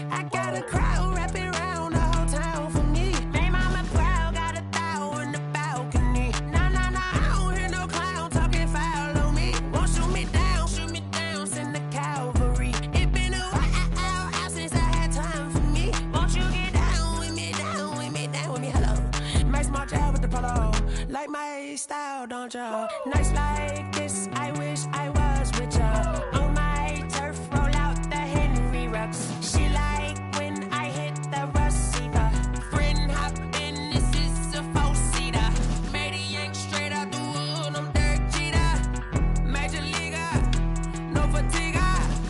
Speaker 9: I got a crowd wrapping around the whole town for me. They mama proud, got a thou in the balcony. Nah, nah, nah, I don't hear no clown talking foul on me. Won't shoot me down, send the cavalry. It been a while since I had time for me. Won't you get down with me, down with me, down with me? Hello. Nice small job with the polo. Like my style, don't ya? Nice like this, I wish I was with ya. On my turf, roll out the Henry Rux. She like when I hit the receiver. Friend hop in, this is a four-seater. Made a yank straight out the wood, I'm Derek Jeter. Major leaguer, no fatigue.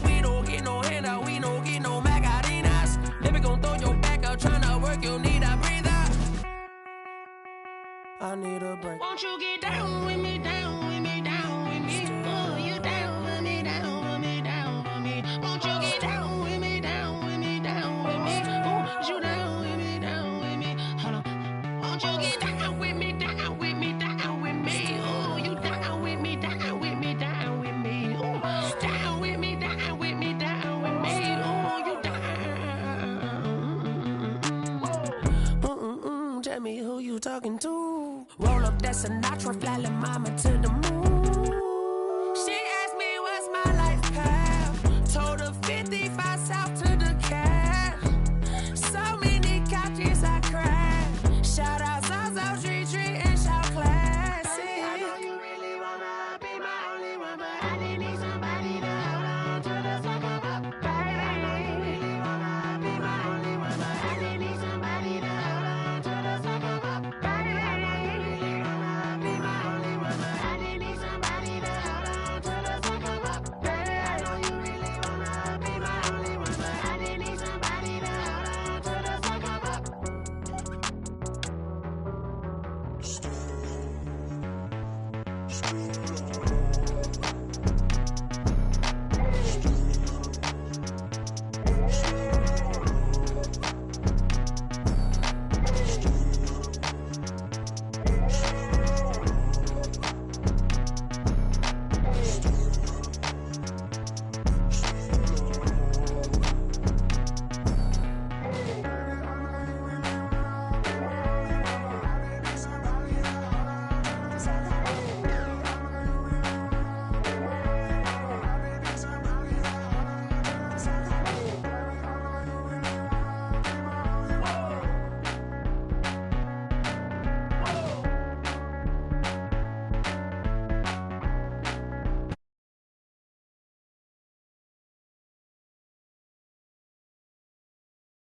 Speaker 9: We don't get no handout, we don't get no Macarinas. Never gon' throw your back out, tryna work, you need a breather. I need a break. Won't you get down with me, down with me, down with me? Oh, you down with me, down with me, down with me? Won't you get down with me, down with me, down with me? Oh, you down with me, down with me? Hold on. Won't you get down with me, down with me, down with me? Oh, you down with me, down with me, down with me? Oh, down with me, down with me, down with me? Oh, you down. Tell me who you talking to. Roll up that Sinatra, fly like mama to the moon.